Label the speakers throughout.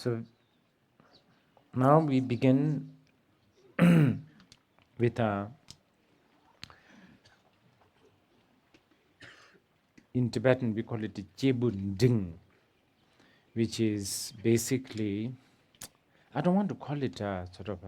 Speaker 1: So now we begin with in Tibetan we call it Jebun Ding, which is basically, I don't want to call it a sort of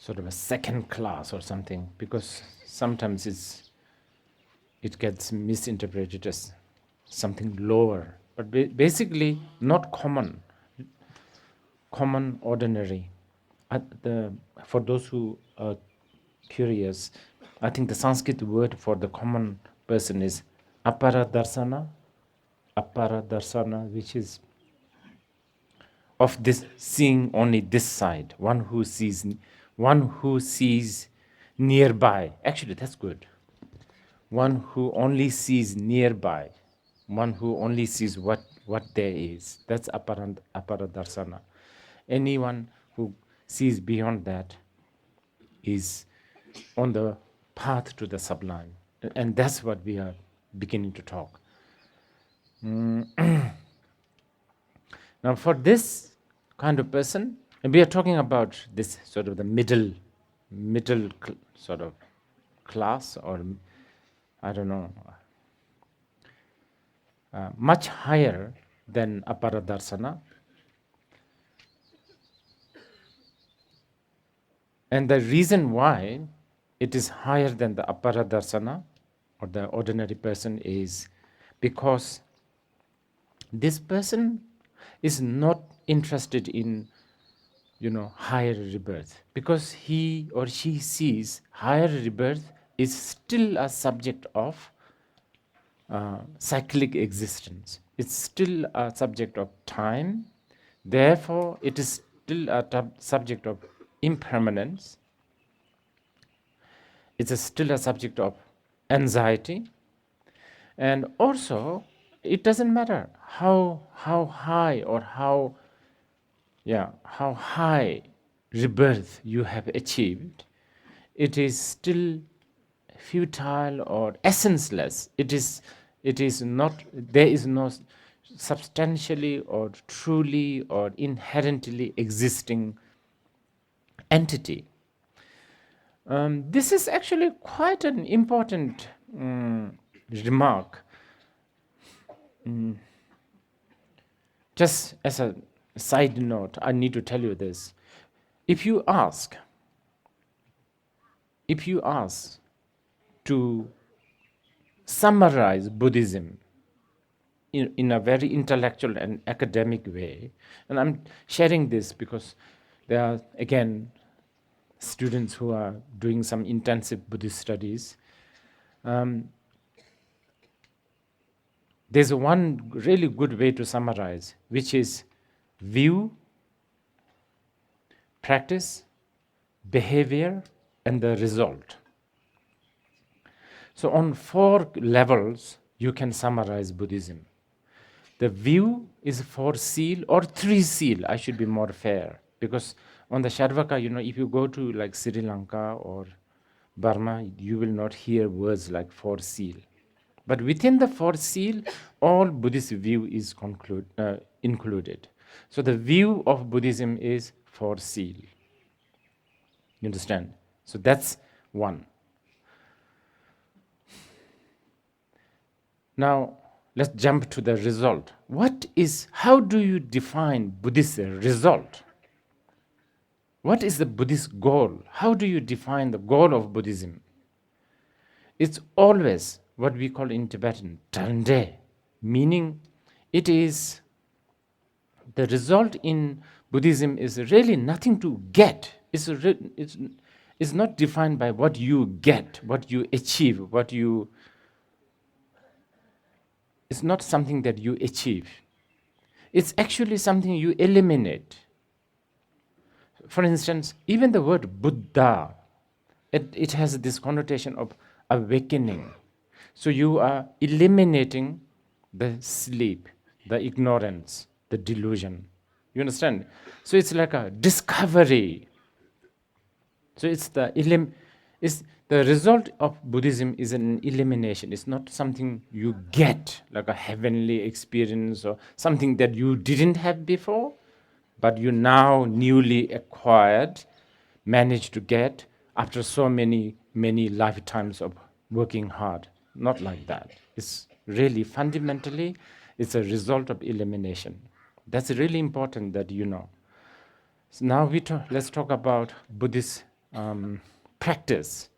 Speaker 1: sort of a second class or something, because sometimes it gets misinterpreted as something lower, but basically not common, ordinary. For those who are curious, I think the Sanskrit word for the common person is aparadarsana, which is of this seeing only this side, one who sees nearby. Actually, that's good. One who only sees nearby, one who only sees what there is. That's aparadarsana. Anyone who sees beyond that is on the path to the sublime. And that's what we are beginning to talk. Now, for this kind of person, and we are talking about this sort of the middle sort of class, or I don't know, much higher than aparadarsana. And the reason why it is higher than the aparadarsana or the ordinary person is because this person is not interested in, higher rebirth, because he or she sees higher rebirth is still a subject of cyclic existence. It's still a subject of time. Therefore, it is still a subject of impermanence. It's still a subject of anxiety. And also, it doesn't matter how high or how high rebirth you have achieved, it is still futile or essenceless. It is not, there is no substantially or truly or inherently existing entity. This is actually quite an important remark. Just as a side note, I need to tell you this. If you ask to summarize Buddhism in a very intellectual and academic way, and I'm sharing this because there are, again, students who are doing some intensive Buddhist studies. There's one really good way to summarize, which is view, practice, behavior, and the result. So on 4 levels, you can summarize Buddhism. The view is 4 seal, or 3 seal, I should be more fair, because on the Sharvaka, if you go to like Sri Lanka or Burma, you will not hear words like 4 seal. But within the 4 seal, all Buddhist view is included. So the view of Buddhism is 4 seal. You understand? So that's one. Now, let's jump to the result. How do you define Buddhist result? What is the Buddhist goal? How do you define the goal of Buddhism? It's always what we call in Tibetan, Tande, meaning it is, the result in Buddhism is really nothing to get. It's not defined by what you get, what you achieve, it's not something that you achieve. It's actually something you eliminate. For instance, even the word Buddha, it has this connotation of awakening. So you are eliminating the sleep, the ignorance, the delusion. You understand? So it's like a discovery. So it's the result of Buddhism is an elimination. It's not something you get, like a heavenly experience or something that you didn't have before, but you now newly acquired, managed to get after so many lifetimes of working hard. Not like that. It's really fundamentally, it's a result of elimination. That's really important that you know. So now let's talk about Buddhist practice.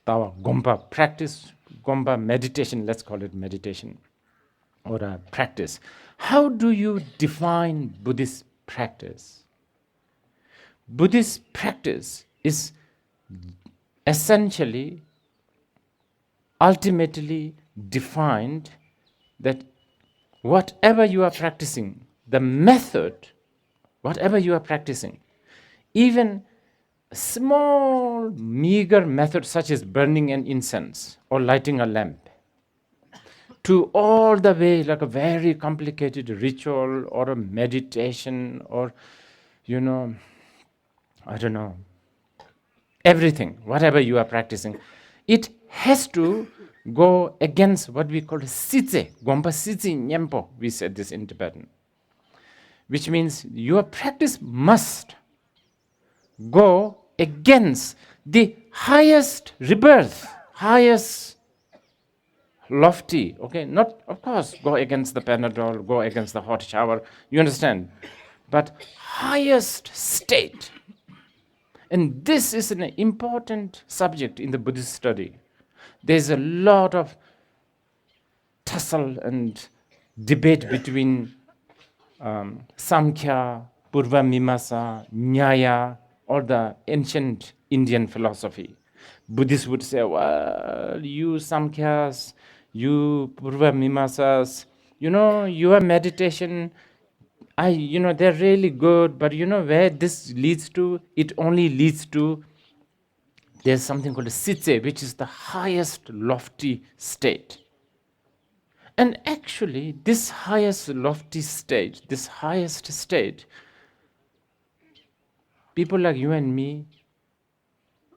Speaker 1: Our Gompa practice, Gompa meditation, let's call it meditation or a practice. How do you define Buddhist practice? Buddhist practice is essentially, ultimately defined that whatever you are practicing, the method, whatever you are practicing, even a small, meager method such as burning an incense or lighting a lamp, to all the way like a very complicated ritual or a meditation or, I don't know, everything, whatever you are practicing, it has to go against what we call sitse, gompa sitse nyempo, we said this in Tibetan, which means your practice must go against the highest rebirth, highest lofty, okay, not, of course, go against the Panadol, go against the hot shower, you understand, but highest state. And this is an important subject in the Buddhist study. There's a lot of tussle and debate between Samkhya, Purva Mimamsa, Nyaya, or the ancient Indian philosophy. Buddhists would say, well, you Samkhyas, you Purva Mimamsas, your meditation, they're really good, but where this leads to? It only leads to, there's something called a sitse, which is the highest lofty state. And actually, this highest lofty state, people like you and me,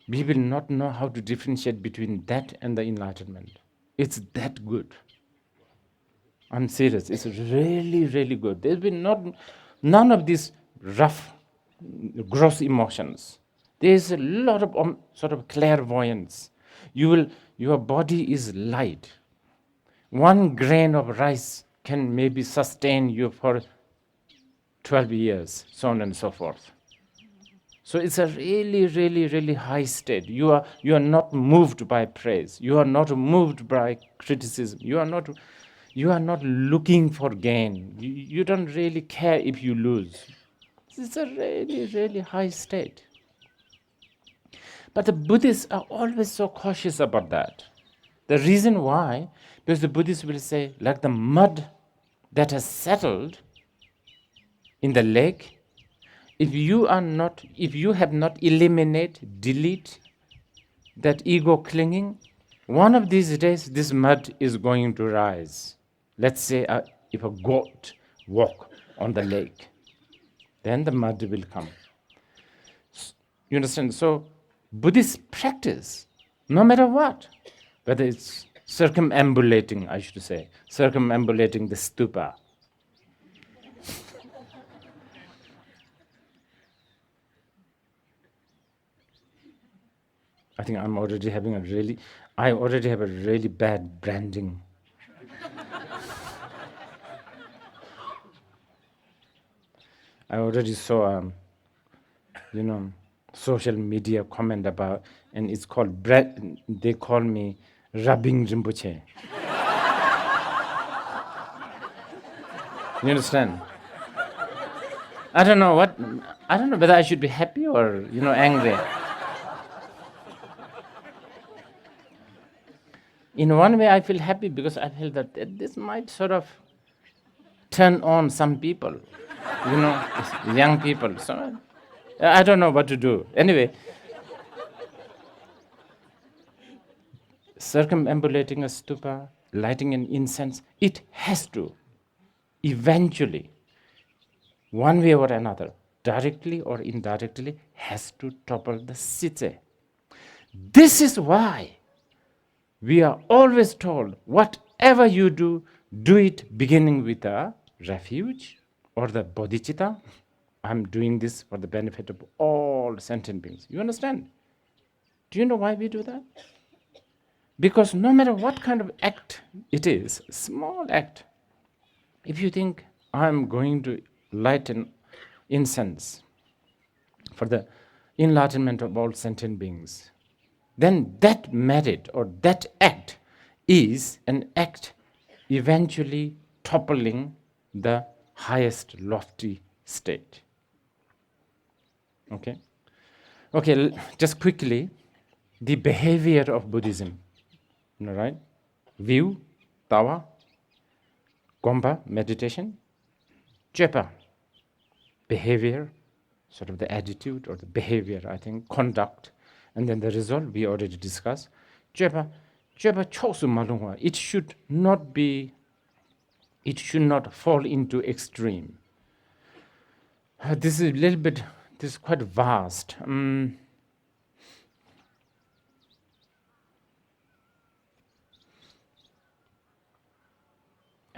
Speaker 1: we will not know how to differentiate between that and the enlightenment. It's that good. I'm serious. It's really, really good. There's been none of these rough, gross emotions. There's a lot of sort of clairvoyance. Your body is light. 1 grain of rice can maybe sustain you for 12 years, so on and so forth. So it's a really, really, really high state. You are not moved by praise. You are not moved by criticism. You are not looking for gain. You don't really care if you lose. It's a really, really high state. But the Buddhists are always so cautious about that. The reason why, because the Buddhists will say, like the mud that has settled in the lake, if you have not delete that ego clinging, one of these days this mud is going to rise. Let's say if a goat walk on the lake, then the mud will come. You understand? So Buddhist practice, no matter what, whether it's circumambulating the stupa, I think I already have a really bad branding. I already saw, social media comment about, and it's called, they call me rubbing Rinpoche. You understand? I don't know whether I should be happy or, angry. In one way, I feel happy because I feel that this might sort of turn on some people, young people. So I don't know what to do. Anyway, circumambulating a stupa, lighting an incense, it has to eventually, one way or another, directly or indirectly, has to topple the city. This is why we are always told, whatever you do, do it beginning with a refuge or the bodhicitta. I'm doing this for the benefit of all sentient beings. You understand? Do you know why we do that? Because no matter what kind of act it is, small act, if you think, I'm going to light an incense for the enlightenment of all sentient beings, then that merit or that act is an act eventually toppling the highest lofty state. Okay? Okay, just quickly, the behavior of Buddhism, right? View, tawa, gompa, meditation, jepa, behavior, sort of the attitude or the behavior, I think, conduct, and then the result we already discussed. Jepa chosu malungwa. It should not fall into extreme. This is quite vast. And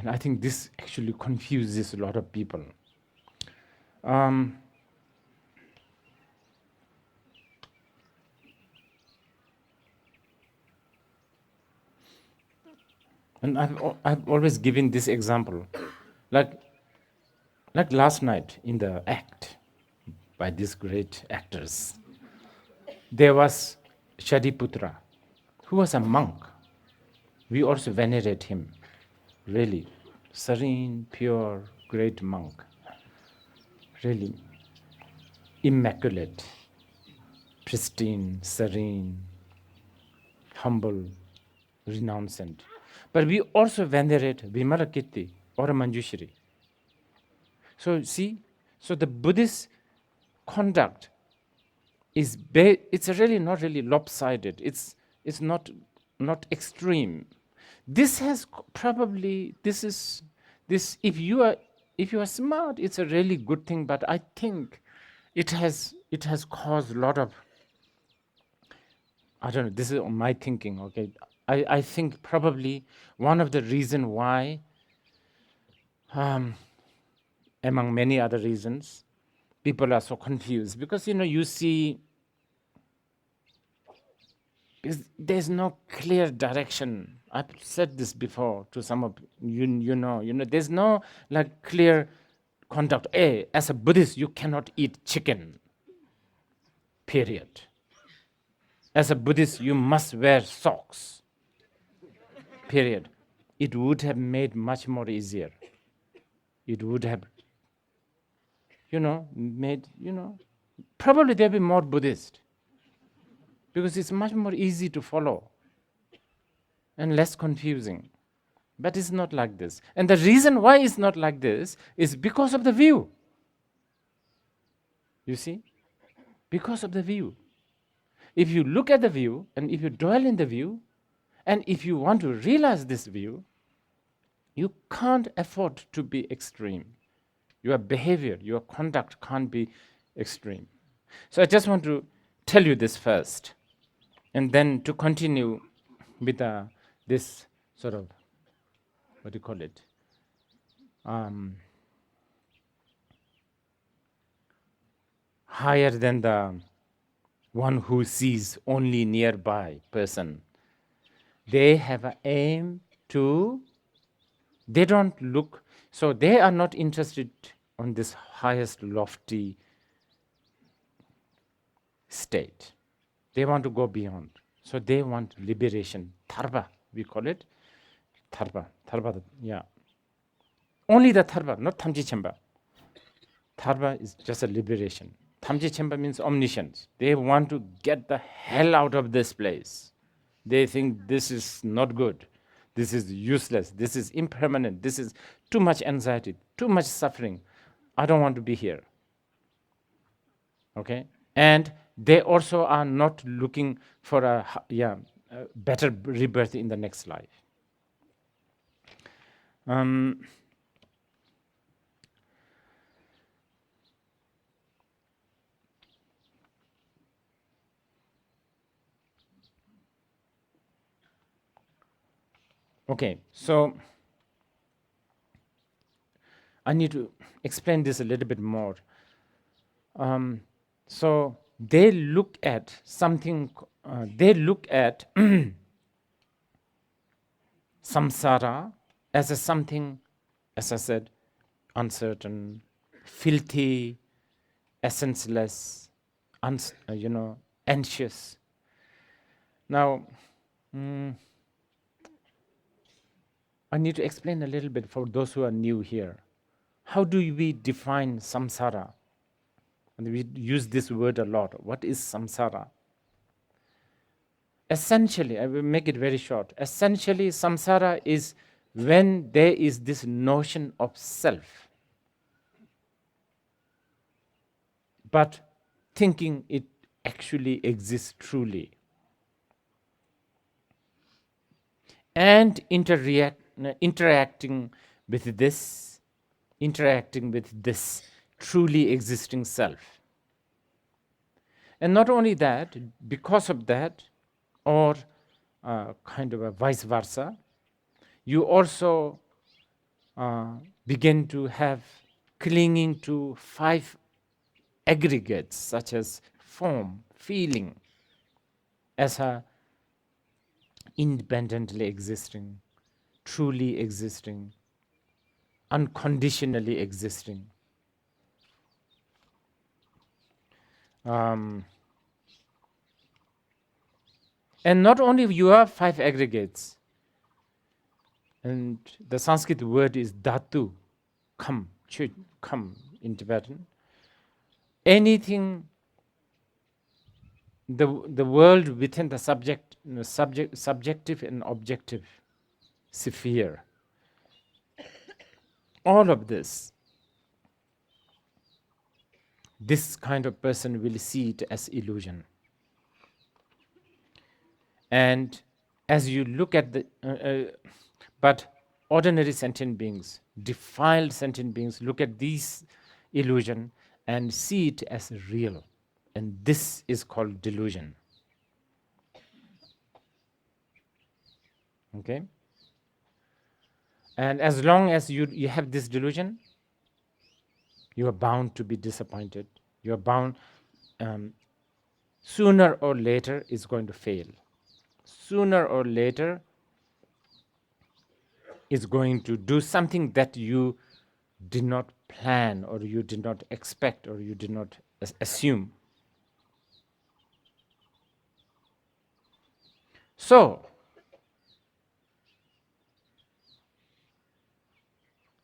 Speaker 1: I think this actually confuses a lot of people. And I've always given this example, like last night in the act by these great actors, there was Shariputra, who was a monk. We also venerate him, really serene, pure, great monk, really immaculate, pristine, serene, humble, renouncant. But we also venerate Vimalakirti or Manjushri. So see, so the Buddhist conduct is it's really not really lopsided. It's not extreme. This has probably this if you are smart, it's a really good thing. But I think it has caused a lot of, I don't know. This is my thinking. Okay, I think probably one of the reason why, among many other reasons, people are so confused because you see there's no clear direction. I've said this before to some of you know there's no like clear conduct. As a Buddhist, you cannot eat chicken. Period. As a Buddhist, you must wear socks. Period. It would have made much more easier. It would have, made, probably there'll be more Buddhist because it's much more easy to follow and less confusing. But it's not like this. And the reason why it's not like this is because of the view. You see? Because of the view. If you look at the view and if you dwell in the view, and if you want to realize this view, you can't afford to be extreme. Your behavior, your conduct can't be extreme. So I just want to tell you this first, and then to continue with this sort of, what do you call it? Higher than the one who sees only nearby person. They have an aim to, they don't look, so they are not interested on this highest lofty state. They want to go beyond. So they want liberation. Tharva, we call it. Tharva, yeah. Only the Tharva, not Thamji Chemba. Tharva is just a liberation. Thamji Chemba means omniscience. They want to get the hell out of this place. They think this is not good. This is useless. This is impermanent. This is too much anxiety, too much suffering. I don't want to be here. Okay? And they also are not looking for a better rebirth in the next life. Okay, so I need to explain this a little bit more. So they look at something, they look at samsara as a something, as I said, uncertain, filthy, essenceless, anxious. Now, I need to explain a little bit for those who are new here. How do we define samsara? And we use this word a lot. What is samsara? Essentially, I will make it very short. Essentially, samsara is when there is this notion of self, but thinking it actually exists truly. And interacting with this truly existing self. And not only that, because of that, or kind of a vice versa, you also begin to have clinging to 5 aggregates such as form, feeling, as a independently existing, truly existing, unconditionally existing. And not only you have 5 aggregates, and the Sanskrit word is dhatu, come in Tibetan. Anything, the world within the subjective and objective sphere, all of this kind of person will see it as illusion. And as you look at but ordinary sentient beings, defiled sentient beings, look at these illusion and see it as real. And this is called delusion. Okay? And as long as you have this delusion, you are bound to be disappointed. You are bound, sooner or later, it's going to fail. Sooner or later, is going to do something that you did not plan, or you did not expect, or you did not assume. So,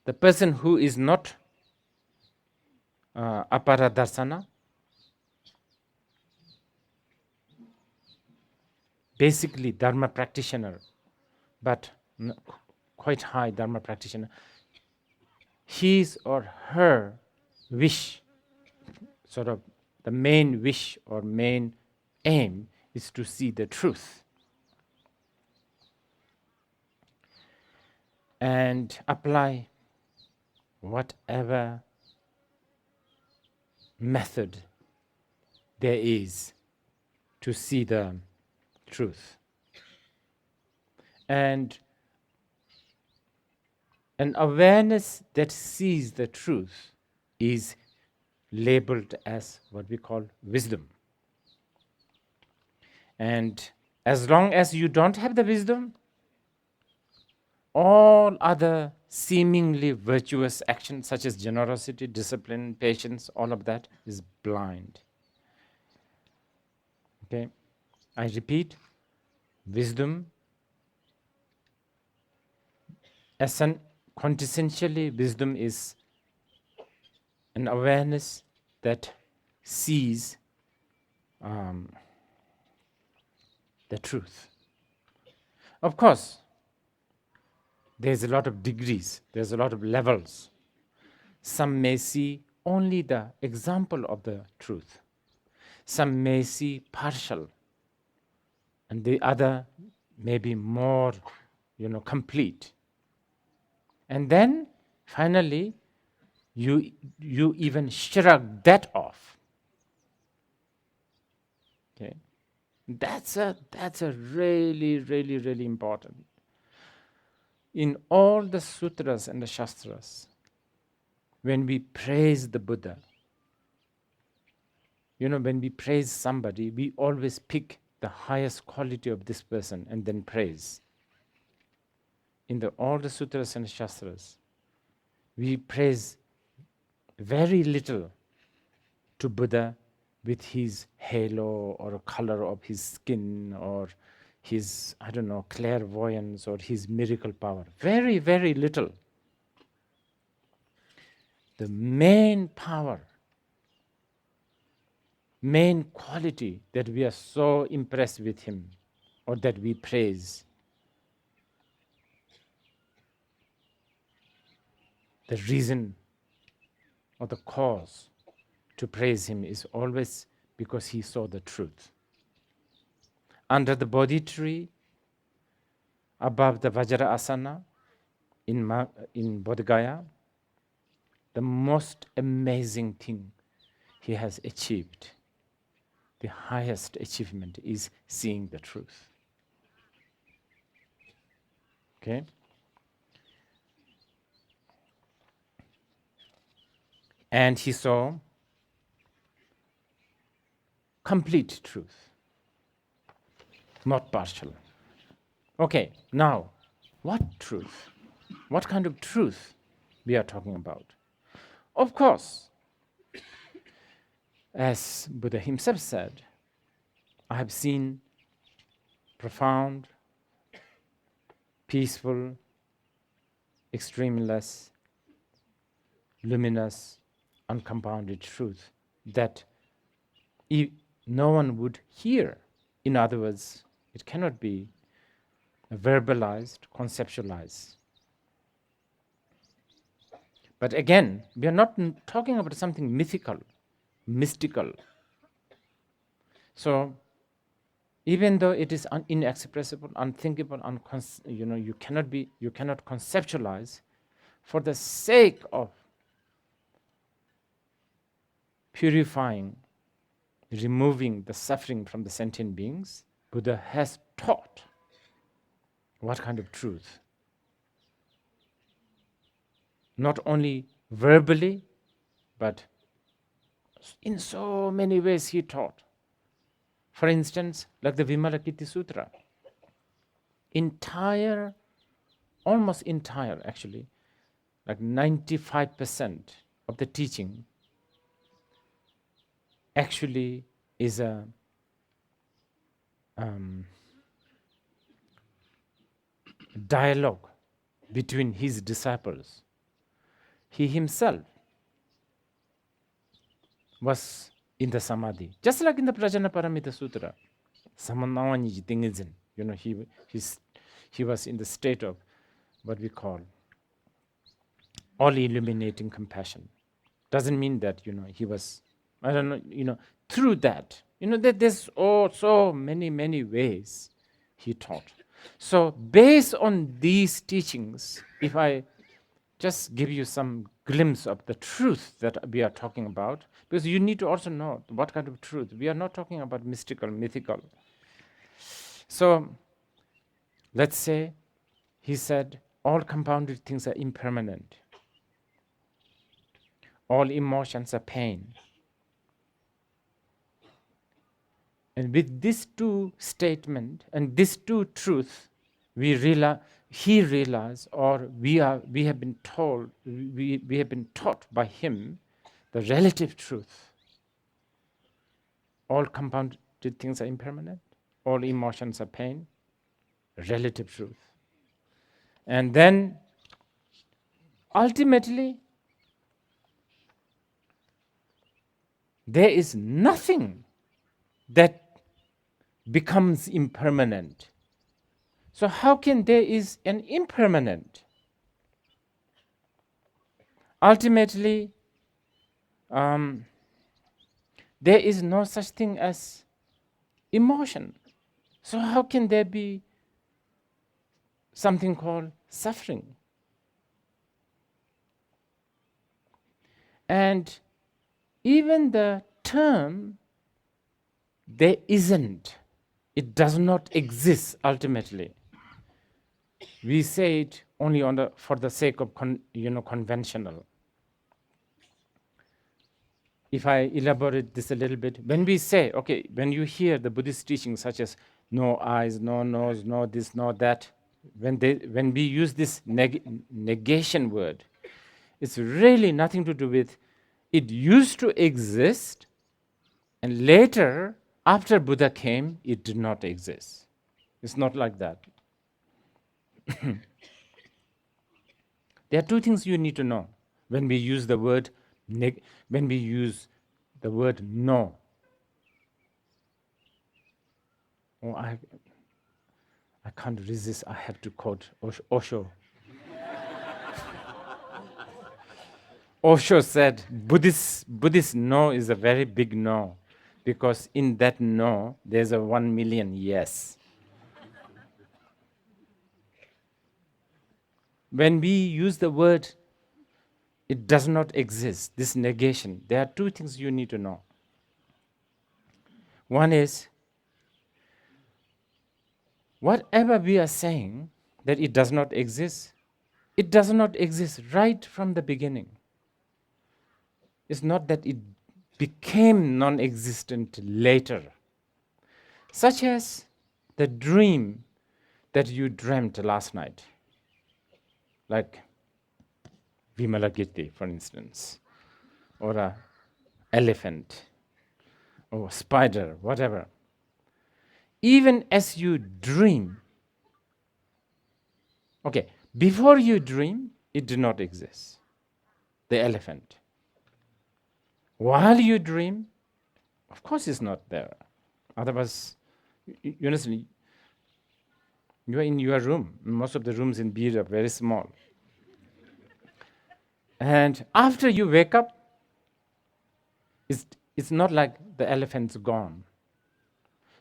Speaker 1: the person who is not aparadarsana, basically Dharma practitioner, but quite high Dharma practitioner, his or her wish, sort of the main wish or main aim, is to see the truth and apply whatever method there is to see the truth. And an awareness that sees the truth is labeled as what we call wisdom. And as long as you don't have the wisdom, all other seemingly virtuous actions such as generosity, discipline, patience, all of that is blind. Okay? I repeat, wisdom, quintessentially, wisdom is an awareness that sees the truth. Of course, there's a lot of degrees, there's a lot of levels. Some may see only the example of the truth. Some may see partial, and the other may be more, complete. And then, finally, you even shrug that off. Okay, that's a really, really, really important. In all the sutras and the shastras, when we praise the Buddha, when we praise somebody, we always pick the highest quality of this person and then praise. In all the sutras and shastras, we praise very little to Buddha with his halo or color of his skin or his, clairvoyance or his miracle power. Very, very little. The main power, main quality that we are so impressed with him or that we praise, the reason or the cause to praise him is always because he saw the truth. Under the Bodhi tree, above the Vajra Asana, in Bodh Gaya, the most amazing thing he has achieved, the highest achievement, is seeing the truth. Okay? And he saw complete truth, not partial. Okay, now, what truth? What kind of truth we are talking about? Of course, as Buddha himself said, I have seen profound, peaceful, extremeless, luminous, uncompounded truth that no one would hear. In other words, it cannot be verbalized, conceptualized. But again, we are not talking about something mythical, mystical. So even though it is inexpressible, unthinkable, you cannot conceptualize, for the sake of purifying, removing the suffering from the sentient beings, Buddha has taught what kind of truth. Not only verbally, but in so many ways he taught. For instance, like the Vimalakirti Sutra, almost entire actually, like 95% of the teaching actually is a dialogue between his disciples. He himself was in the samadhi, just like in the Prajnaparamita Sutra. Samanawani Tingizin, he was in the state of what we call all-illuminating compassion. Doesn't mean that he was, through that, that there's so many ways he taught. So based on these teachings, if I just give you some glimpse of the truth that we are talking about, because you need to also know what kind of truth. We are not talking about mystical, mythical. So let's say he said all compounded things are impermanent. All emotions are pain. And with these two statements and these two truths, he realized, or we have been told, we have been taught by him the relative truth. All compounded things are impermanent. All emotions are pain. Relative truth. And then ultimately, there is nothing that becomes impermanent. So how can there is an impermanent? Ultimately, there is no such thing as emotion. So how can there be something called suffering? And even the term, there isn't, it does not exist ultimately. We say it only for the sake of conventional. If I elaborate this a little bit, when we say, okay, when you hear the Buddhist teachings such as no eyes, no nose, no this, no that, when we use this negation word, it's really nothing to do with it used to exist, and later, after Buddha came, it did not exist. It's not like that. There are two things you need to know when we use the word no. Oh, I can't resist. I have to quote Osho. Osho said, Buddhist no is a very big no, because in that no, there's a 1 million yes. When we use the word, it does not exist, this negation, there are two things you need to know. One is, whatever we are saying that it does not exist right from the beginning. It's not that it became non-existent later. Such as the dream that you dreamt last night. Like Vimalagiti, for instance, or an elephant, or a spider, whatever. Even as you dream, okay, before you dream, it did not exist, the elephant. While you dream, of course it's not there. Otherwise, you understand, you are in your room. Most of the rooms in Beer are very small. And after you wake up, it's not like the elephant's gone.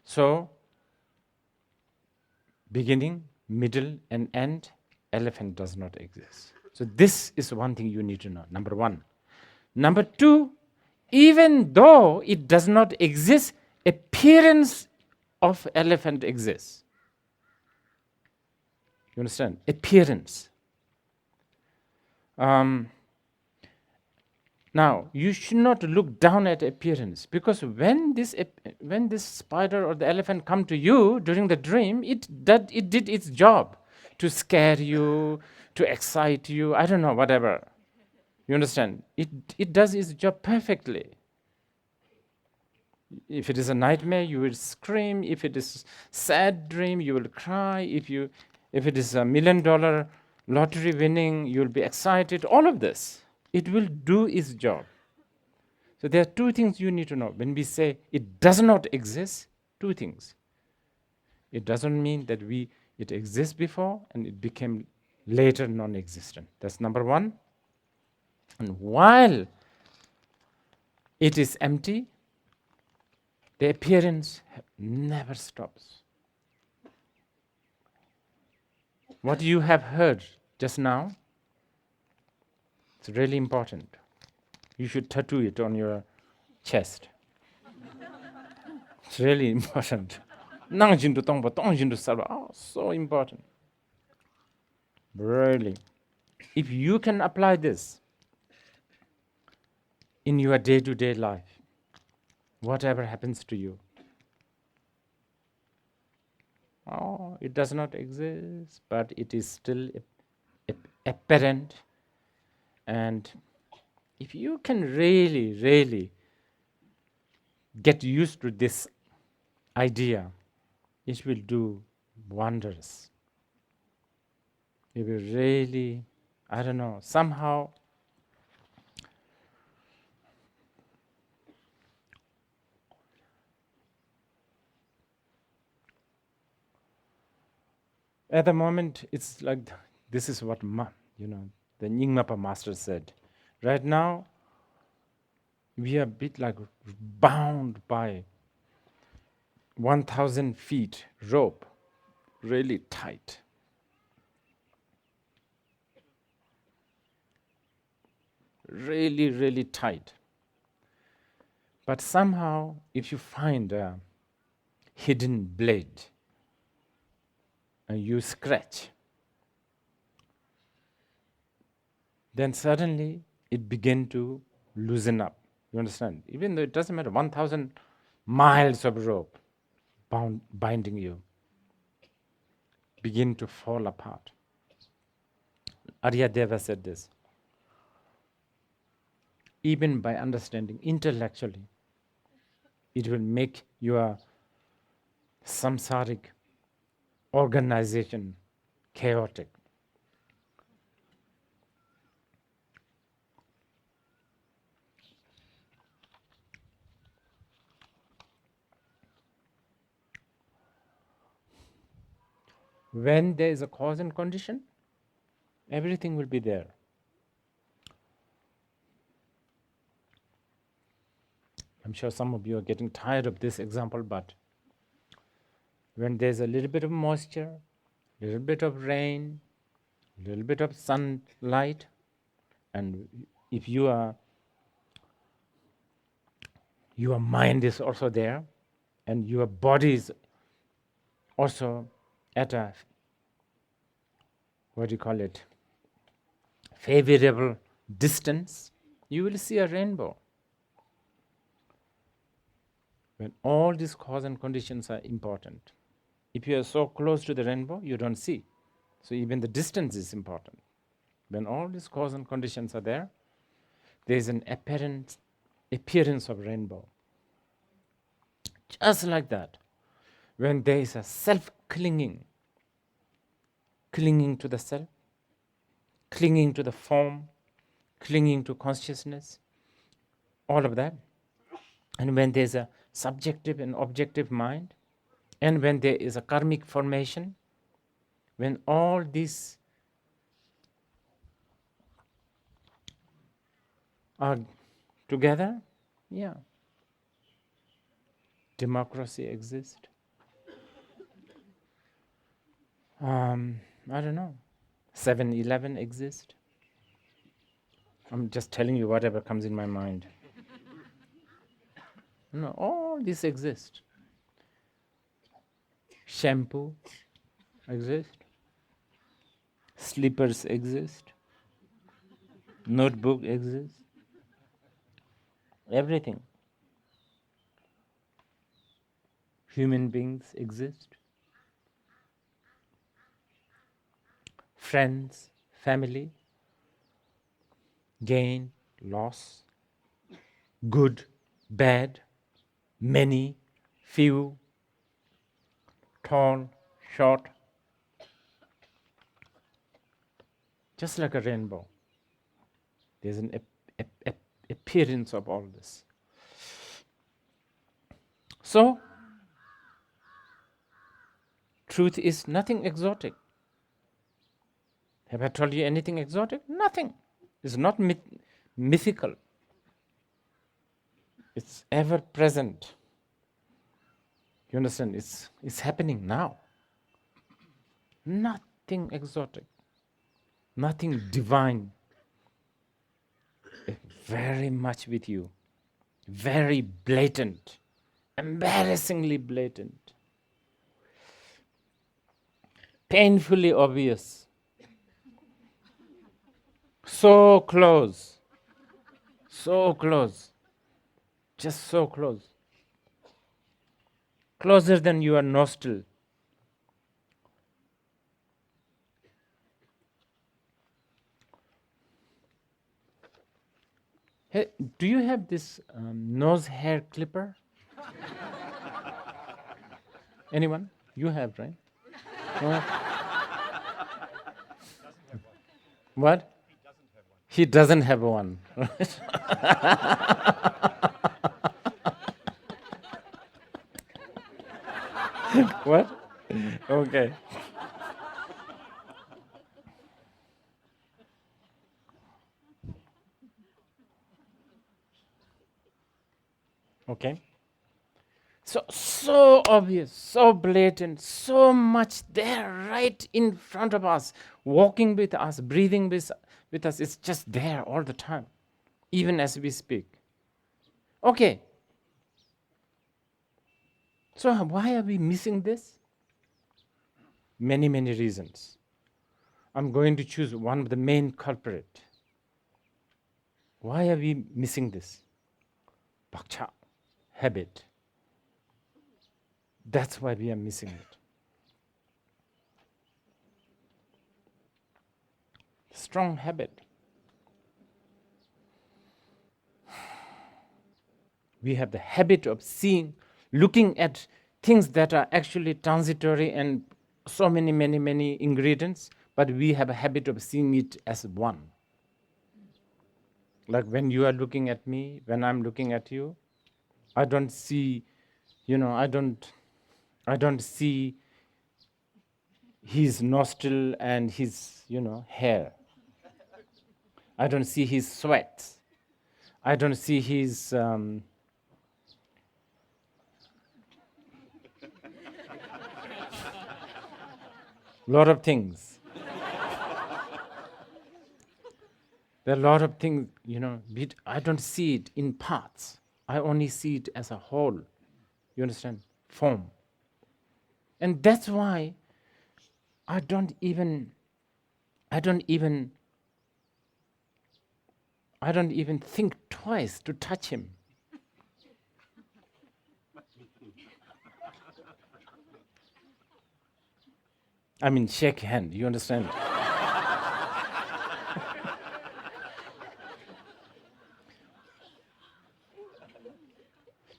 Speaker 1: So, beginning, middle, and end, elephant does not exist. So this is one thing you need to know, number one. Number two, even though it does not exist, appearance of elephant exists. You understand? Appearance. Now, you should not look down at appearance, because when this spider or the elephant come to you during the dream, it did its job to scare you, to excite you, I don't know, whatever. You understand? It does its job perfectly. If it is a nightmare, you will scream. If it is sad dream, you will cry. If it is $1 million lottery winning, you will be excited. All of this. It will do its job. So there are two things you need to know. When we say it does not exist, two things. It doesn't mean that it exists before and it became later non-existent. That's number one. And while it is empty, the appearance never stops. What you have heard just now, it's really important. You should tattoo it on your chest. It's really important. Oh, so important. Really. If you can apply this in your day-to-day life, whatever happens to you, oh, it does not exist, but it is still apparent. And if you can really, really get used to this idea, it will do wonders. It will really, I don't know, somehow at the moment, it's like, this is what the Nyingmapa master said. Right now, we are a bit like bound by 1,000 feet rope, really tight. Really, really tight. But somehow, if you find a hidden blade and you scratch, then suddenly it begin to loosen up. You understand? Even though it doesn't matter, 1,000 miles of rope binding you begin to fall apart. Arya Deva said this. Even by understanding intellectually, it will make your samsaric organization chaotic. When there is a cause and condition, everything will be there. I'm sure some of you are getting tired of this example, but when there's a little bit of moisture, a little bit of rain, a little bit of sunlight, and if your mind is also there, and your body is also at a, favorable distance, you will see a rainbow. When all these cause and conditions are important. If you are so close to the rainbow, you don't see. So even the distance is important. When all these cause and conditions are there, there is an appearance of rainbow. Just like that, when there is a self-clinging, clinging to the self, clinging to the form, clinging to consciousness, all of that, and when there's a subjective and objective mind, and when there is a karmic formation, when all these are together, democracy exists. I don't know, 7-Eleven exists. I'm just telling you whatever comes in my mind. No, all this exists. Shampoo exists. Slippers exist. Notebook exists. Everything. Human beings exist. Friends, family, gain, loss, good, bad, many, few, tall, short, just like a rainbow. There's an appearance of all this. So, truth is nothing exotic. Have I told you anything exotic? Nothing. It's not mythical. It's ever present. You understand? It's happening now. Nothing exotic. Nothing divine. Very much with you. Very blatant. Embarrassingly blatant. Painfully obvious. So close. So close. Just so close. Closer than your nostril. Hey, do you have this nose hair clipper? Anyone? You have, right? No? What? He doesn't have one. What? Okay. Okay. So obvious, so blatant, so much there right in front of us, walking with us, breathing with us. It's just there all the time, even as we speak. Okay. So why are we missing this? Many reasons. I'm going to choose one of the main culprit. Why are we missing this? Bhakcha, habit. That's why we are missing it. Strong habit. We have the habit of seeing, looking at things that are actually transitory and so many ingredients, but we have a habit of seeing it as one. Like when you are looking at me, when I'm looking at you, I don't see, I don't see his nostril and his, hair. I don't see his sweat. I don't see his lot of things. There are a lot of things, I don't see it in parts. I only see it as a whole. You understand? Form. And that's why I don't even think twice to touch him. I mean, shake hand, you understand?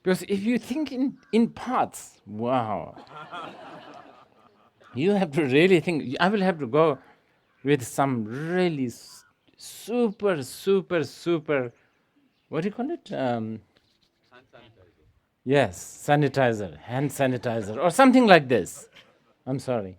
Speaker 1: Because if you think in parts, wow, you have to really think. I will have to go with some really super, what do you call it?
Speaker 2: Hand sanitizer.
Speaker 1: Yes, sanitizer, hand sanitizer, or something like this. I'm sorry.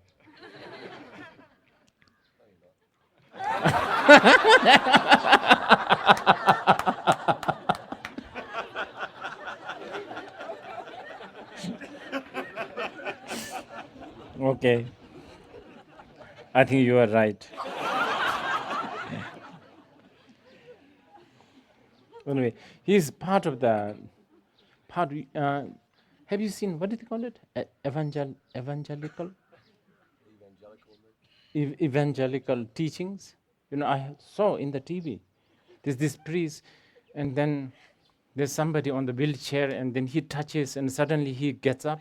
Speaker 1: Okay. I think you are right. Anyway, he's part of the part. Have you seen, what do they call it? Evangelical evangelical teachings. I saw in the TV. There's this priest, and then there's somebody on the wheelchair, and then he touches, and suddenly he gets up.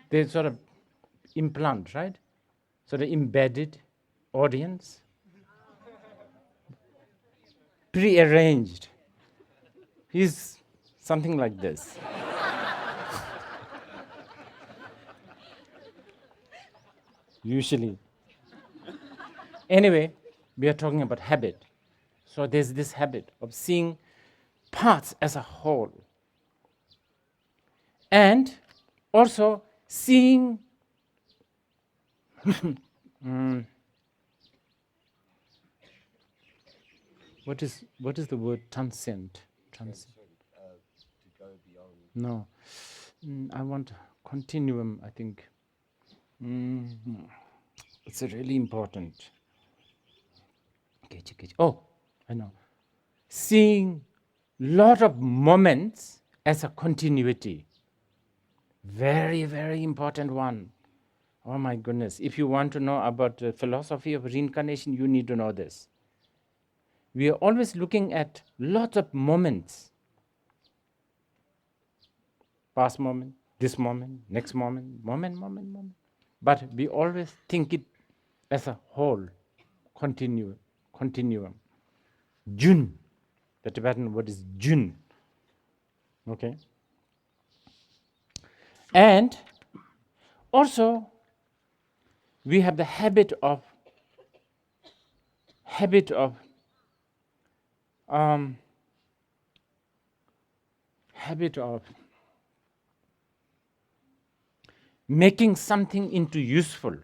Speaker 1: They sort of implant, right? Sort of embedded audience, pre-arranged. He's something like this. Usually. Anyway, we are talking about habit. So there's this habit of seeing parts as a whole. And also seeing what is the word transcend?
Speaker 2: To go beyond.
Speaker 1: No. I want continuum, I think. It's really important. Oh, I know. Seeing lot of moments as a continuity. Very, very important one. Oh my goodness. If you want to know about the philosophy of reincarnation, you need to know this. We are always looking at lots of moments. Past moment, this moment, next moment. But we always think it as a whole, continuum. Jun. The Tibetan word is Jun. Okay? And also, we have the habit of making something into useful.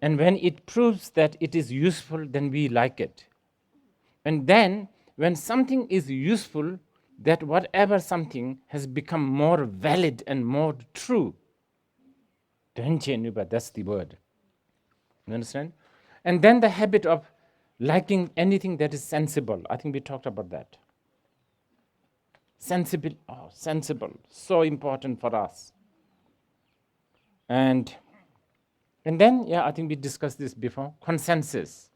Speaker 1: And when it proves that it is useful, then we like it. And then, when something is useful, that whatever something has become more valid and more true. But that's the word. You understand? And then the habit of liking anything that is sensible. I think we talked about that. Sensible, so important for us. And And then, yeah, I think we discussed this before, consensus.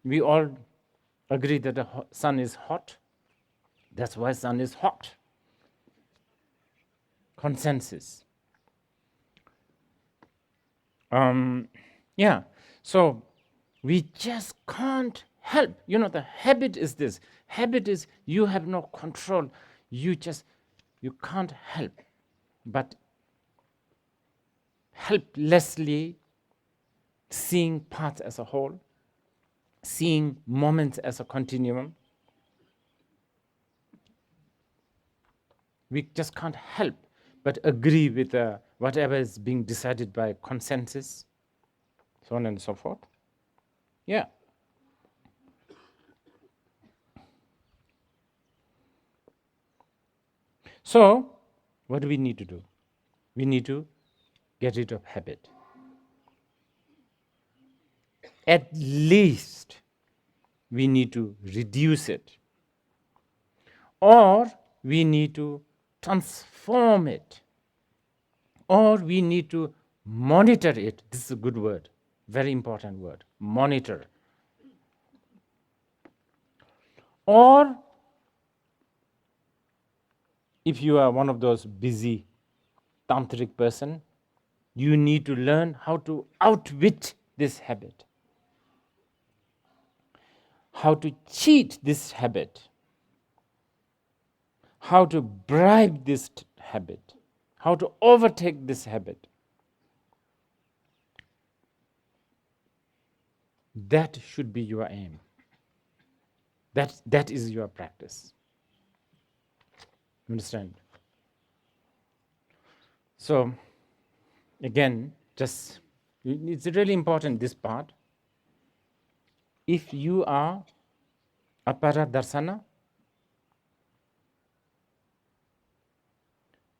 Speaker 1: We all agree that the sun is hot. That's why sun is hot. Consensus. Yeah, so we just can't help. The habit is this. Habit is you have no control. You can't help but helplessly seeing parts as a whole, seeing moments as a continuum. We just can't help but agree with whatever is being decided by consensus, so on and so forth. Yeah. So, what do we need to do? We need to get rid of habit. At least we need to reduce it. Or we need to transform it. Or we need to monitor it. This is a good word, very important word, monitor. Or if you are one of those busy tantric person, you need to learn how to outwit this habit, how to cheat this habit, how to bribe this habit, how to overtake this habit. That should be your aim. That is your practice. You understand? So, again, it's really important, this part. If you are apara darsana,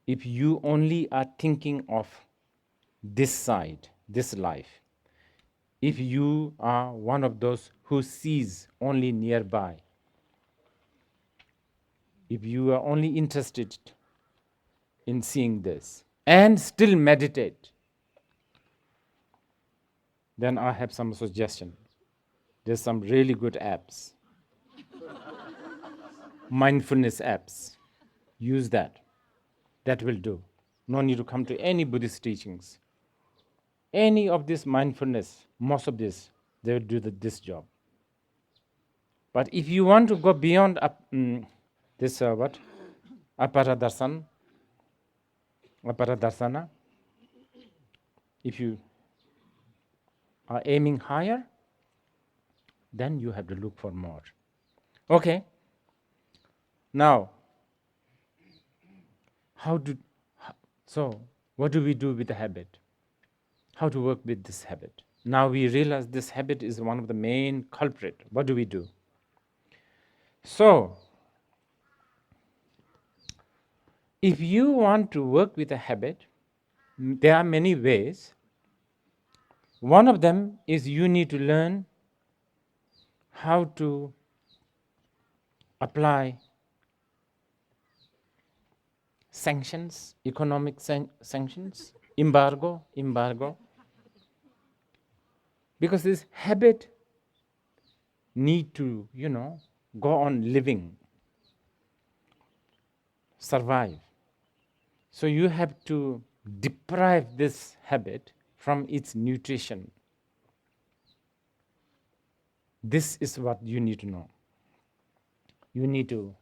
Speaker 1: if you only are thinking of this side, this life, if you are one of those who sees only nearby, if you are only interested in seeing this and still meditate, then I have some suggestions. There's some really good apps, mindfulness apps. Use that. That will do. No need to come to any Buddhist teachings. Any of this mindfulness, most of this, they will do this job. But if you want to go beyond this, aparadarsana, if you are aiming higher, then you have to look for more. Okay. Now, so what do we do with the habit? How to work with this habit? Now we realize this habit is one of the main culprit. What do we do? So, if you want to work with a habit, there are many ways. One of them is you need to learn how to apply sanctions, economic sanctions, embargo. Because this habit need to, go on living, survive. So you have to deprive this habit from its nutrition. This is what you need to know. You need to,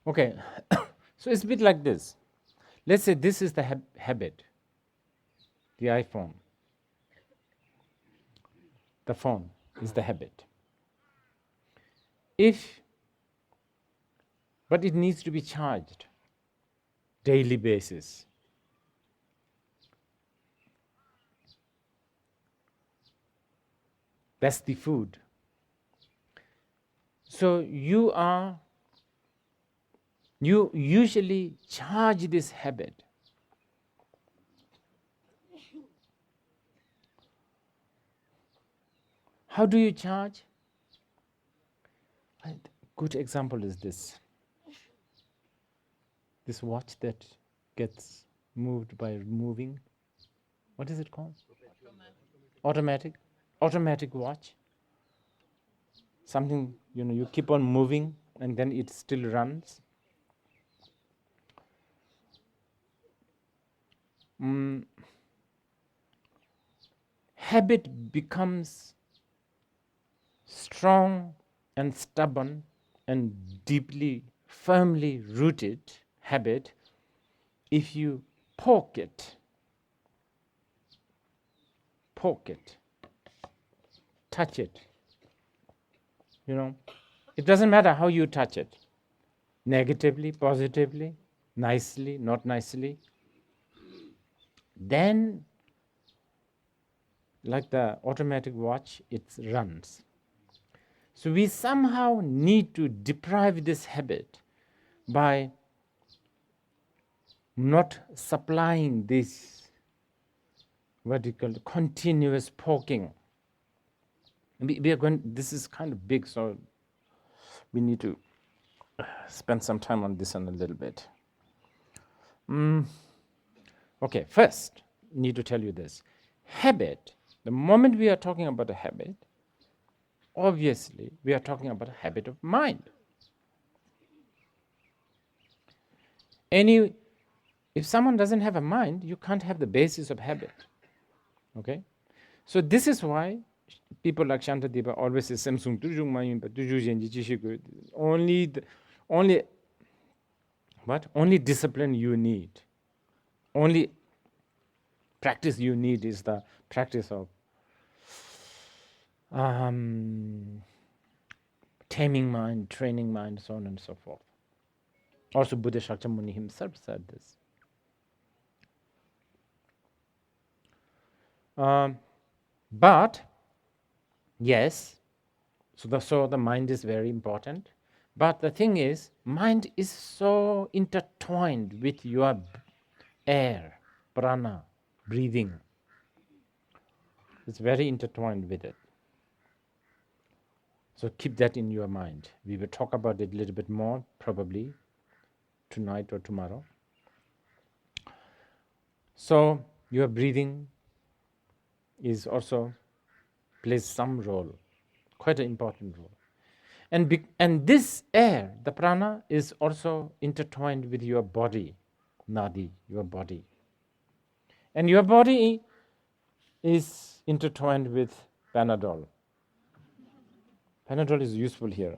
Speaker 1: okay. So it's a bit like this. Let's say this is the habit, the iPhone. The phone is the habit. But it needs to be charged daily basis. That's the food. So you usually charge this habit. How do you charge? A good example is this watch that gets moved by moving. What is it called? Automatic watch. Something, you keep on moving and then it still runs. Habit becomes strong and stubborn and deeply, firmly rooted habit if you poke it, touch it. It doesn't matter how you touch it, negatively, positively, nicely, not nicely. Then, like the automatic watch, it runs. So we somehow need to deprive this habit by not supplying this vertical continuous poking. We are going. This is kind of big, so we need to spend some time on this in a little bit. Okay, first, need to tell you this. Habit, the moment we are talking about a habit, obviously we are talking about a habit of mind. If someone doesn't have a mind, you can't have the basis of habit. Okay? So this is why people like Shantadeva always say Samsung only discipline you need. Only practice you need is the practice of taming mind, training mind, so on and so forth. Also Buddha Shakyamuni himself said this. But yes, so the mind is very important. But the thing is, mind is so intertwined with your air, prana, breathing. It's very intertwined with it. So keep that in your mind. We will talk about it a little bit more, probably tonight or tomorrow. So your breathing is also plays some role, quite an important role. And this air, the prana, is also intertwined with your body, nadi, your body. And your body is intertwined with Panadol. Panadol is useful here.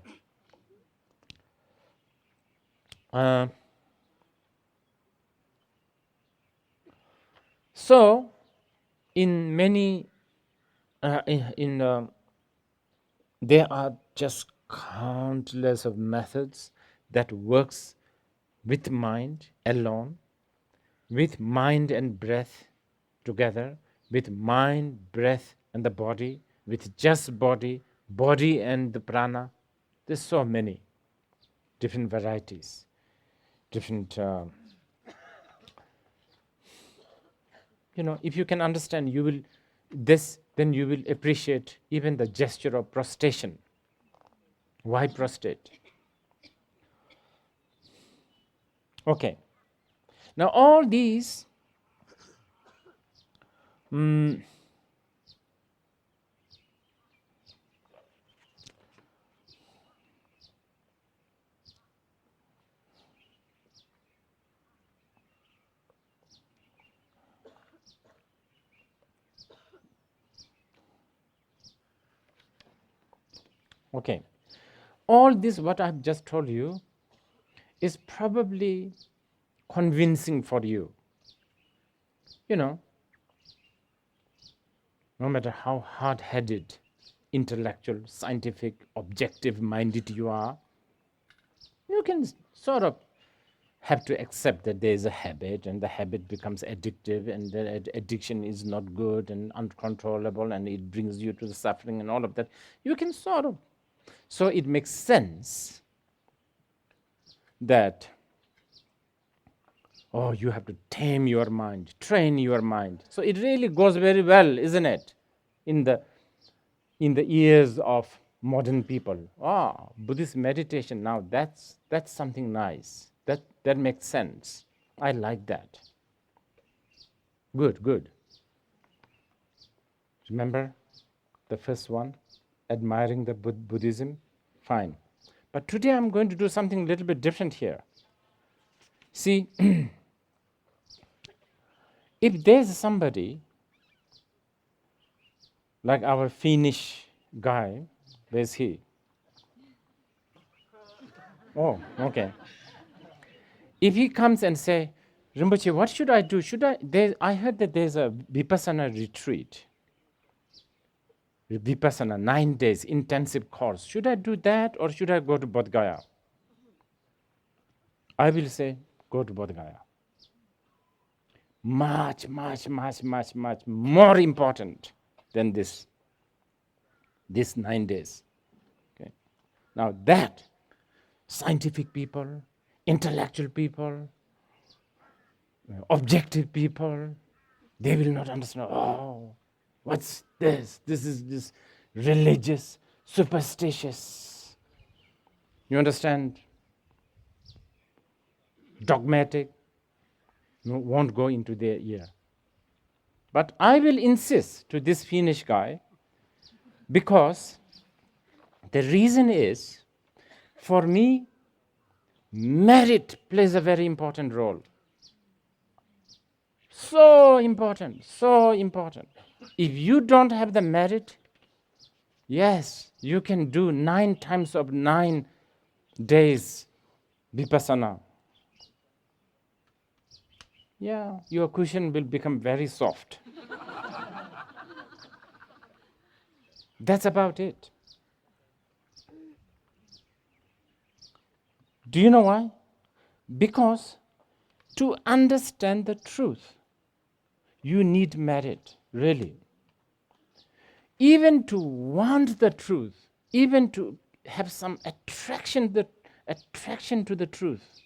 Speaker 1: So, in many, there are just countless of methods that works with mind alone, with mind and breath together, with mind, breath, and the body, with just body and the prana. There's so many different varieties, different. If you can understand, then you will appreciate even the gesture of prostration. Why prostrate? Okay. Now all these okay. All this what I've just told you is probably convincing for you. No matter how hard-headed, intellectual, scientific, objective-minded you are, you can sort of have to accept that there is a habit and the habit becomes addictive and the addiction is not good and uncontrollable and it brings you to the suffering and all of that. You can sort of So it makes sense that, oh, you have to tame your mind, train your mind. So it really goes very well, isn't it, in the ears of modern people. Ah, Buddhist meditation, now that's something nice. That makes sense. I like that. Good. Remember the first one, admiring the Buddhism? Fine. But today I'm going to do something a little bit different here. See, if there's somebody like our Finnish guy, where's he? Oh, okay. If he comes and say, Rinpoche, what should I do? I heard that there's a Vipassana retreat. Vipassana, 9 days, intensive course. Should I do that or should I go to Bodh Gaya? I will say, go to Bodh Gaya. Much more important than this 9 days. Okay. Now that, scientific people, intellectual people, objective people, they will not understand, oh, what's this? This is this religious, superstitious. You understand? Dogmatic. No, won't go into their ear. But I will insist to this Finnish guy because the reason is, for me, merit plays a very important role. So important. If you don't have the merit, yes, you can do 9 times of 9 days Vipassana. Yeah, your cushion will become very soft. That's about it. Do you know why? Because to understand the truth, you need merit, really. Even to want the truth, even to have some attraction to the truth.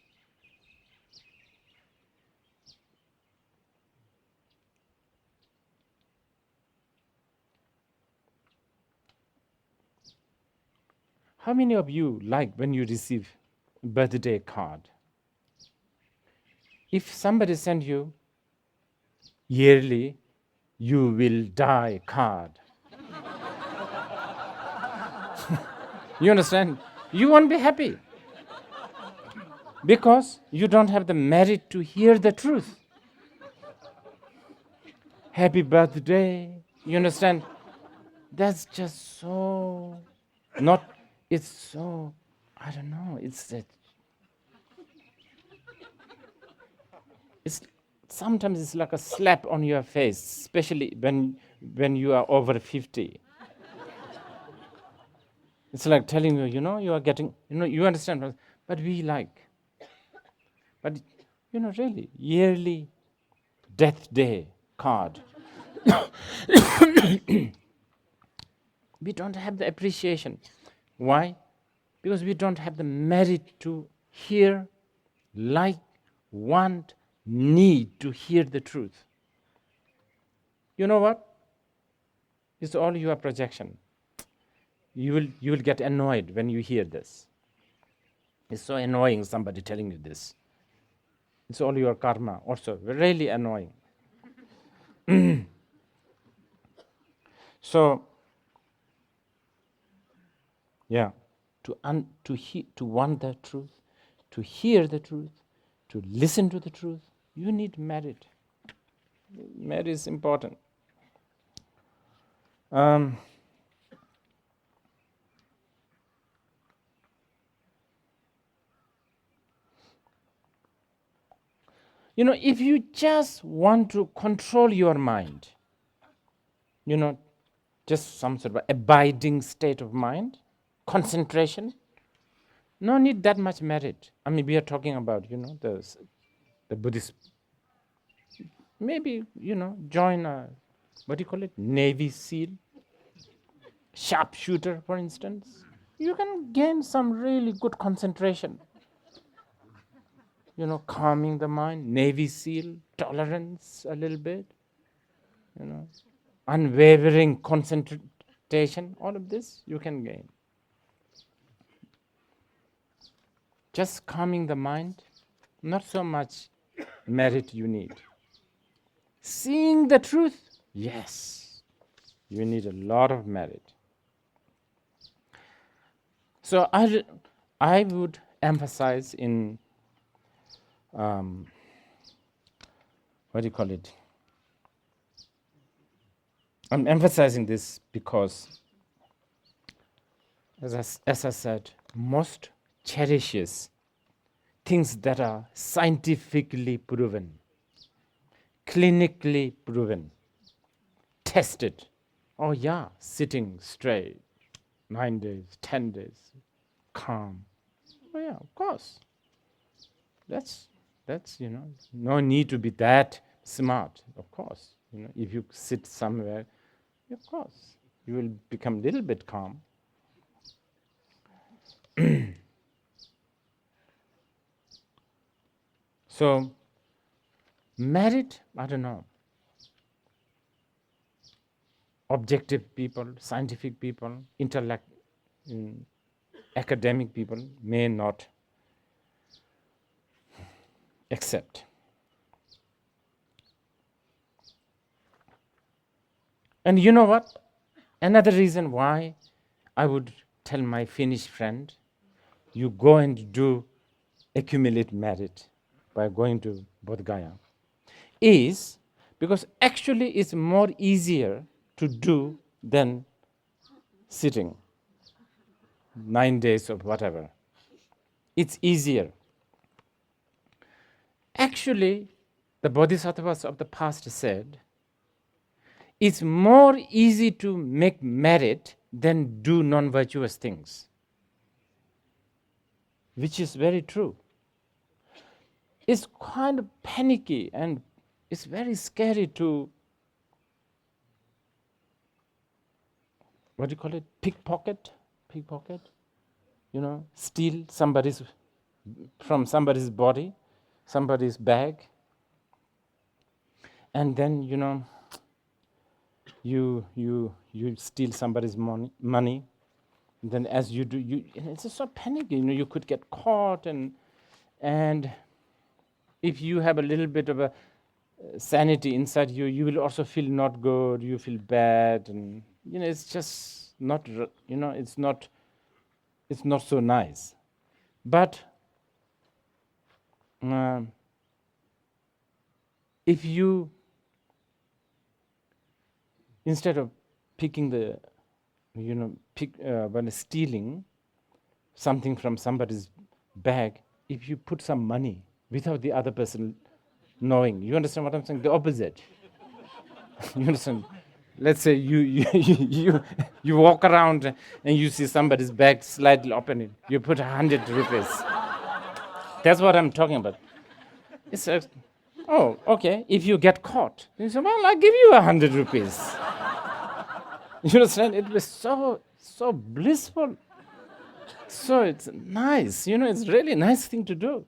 Speaker 1: How many of you like when you receive a birthday card? If somebody sends you yearly, you will die card. You understand? You won't be happy because you don't have the merit to hear the truth. Happy birthday. You understand? That's just so not, it's so, I don't know, it's sometimes it's like a slap on your face, especially when you are over 50. It's like telling you, you are getting, you understand, but we like. But, really, yearly death day card. We don't have the appreciation. Why? Because we don't have the merit to hear, like, want, need to hear the truth. You know what? It's all your projection. You will get annoyed when you hear this. It's so annoying, somebody telling you this. It's all your karma, also really annoying. So, yeah, to want the truth, to hear the truth, to listen to the truth, you need merit. Merit is important. If you just want to control your mind, just some sort of abiding state of mind, concentration, no need that much merit. I mean, we are talking about, the Buddhist. Maybe, join a, what do you call it, Navy SEAL, sharpshooter, for instance. you can gain some really good concentration. Calming the mind, Navy SEAL, tolerance a little bit, unwavering concentration, all of this you can gain. Just calming the mind, not so much merit you need. Seeing the truth, yes, you need a lot of merit. So I would emphasize in, what do you call it? I'm emphasizing this because, as I said, most cherishes things that are scientifically proven, clinically proven, tested. Oh yeah, sitting straight, 9 days, 10 days, calm. Oh yeah, of course. That's no need to be that smart, of course. If you sit somewhere, of course, you will become a little bit calm. So, merit, I don't know. Objective people, scientific people, academic people may not accept. And you know what? Another reason why I would tell my Finnish friend, you go and accumulate merit by going to Bodh Gaya, is because actually it's more easier to do than sitting 9 days or whatever. It's easier. Actually, the bodhisattvas of the past said, it's more easy to make merit than do non-virtuous things, which is very true. It's kind of panicky and it's very scary to, what do you call it, pickpocket, steal from somebody's body, somebody's bag, and then you steal somebody's money. And then as you do, it's just so panicky. You could get caught, and if you have a little bit of a sanity inside you, you will also feel not good. You feel bad, and it's just not. It's not so nice. But if you, instead of picking when stealing something from somebody's bag, if you put some money without the other person knowing, you understand what I'm saying? The opposite. You understand? Let's say you walk around and you see somebody's bag slightly opening. You put 100 rupees. That's what I'm talking about. It's oh, okay. If you get caught, you say, well, I give you 100 rupees. You understand? It was so blissful. So it's nice. It's really a nice thing to do.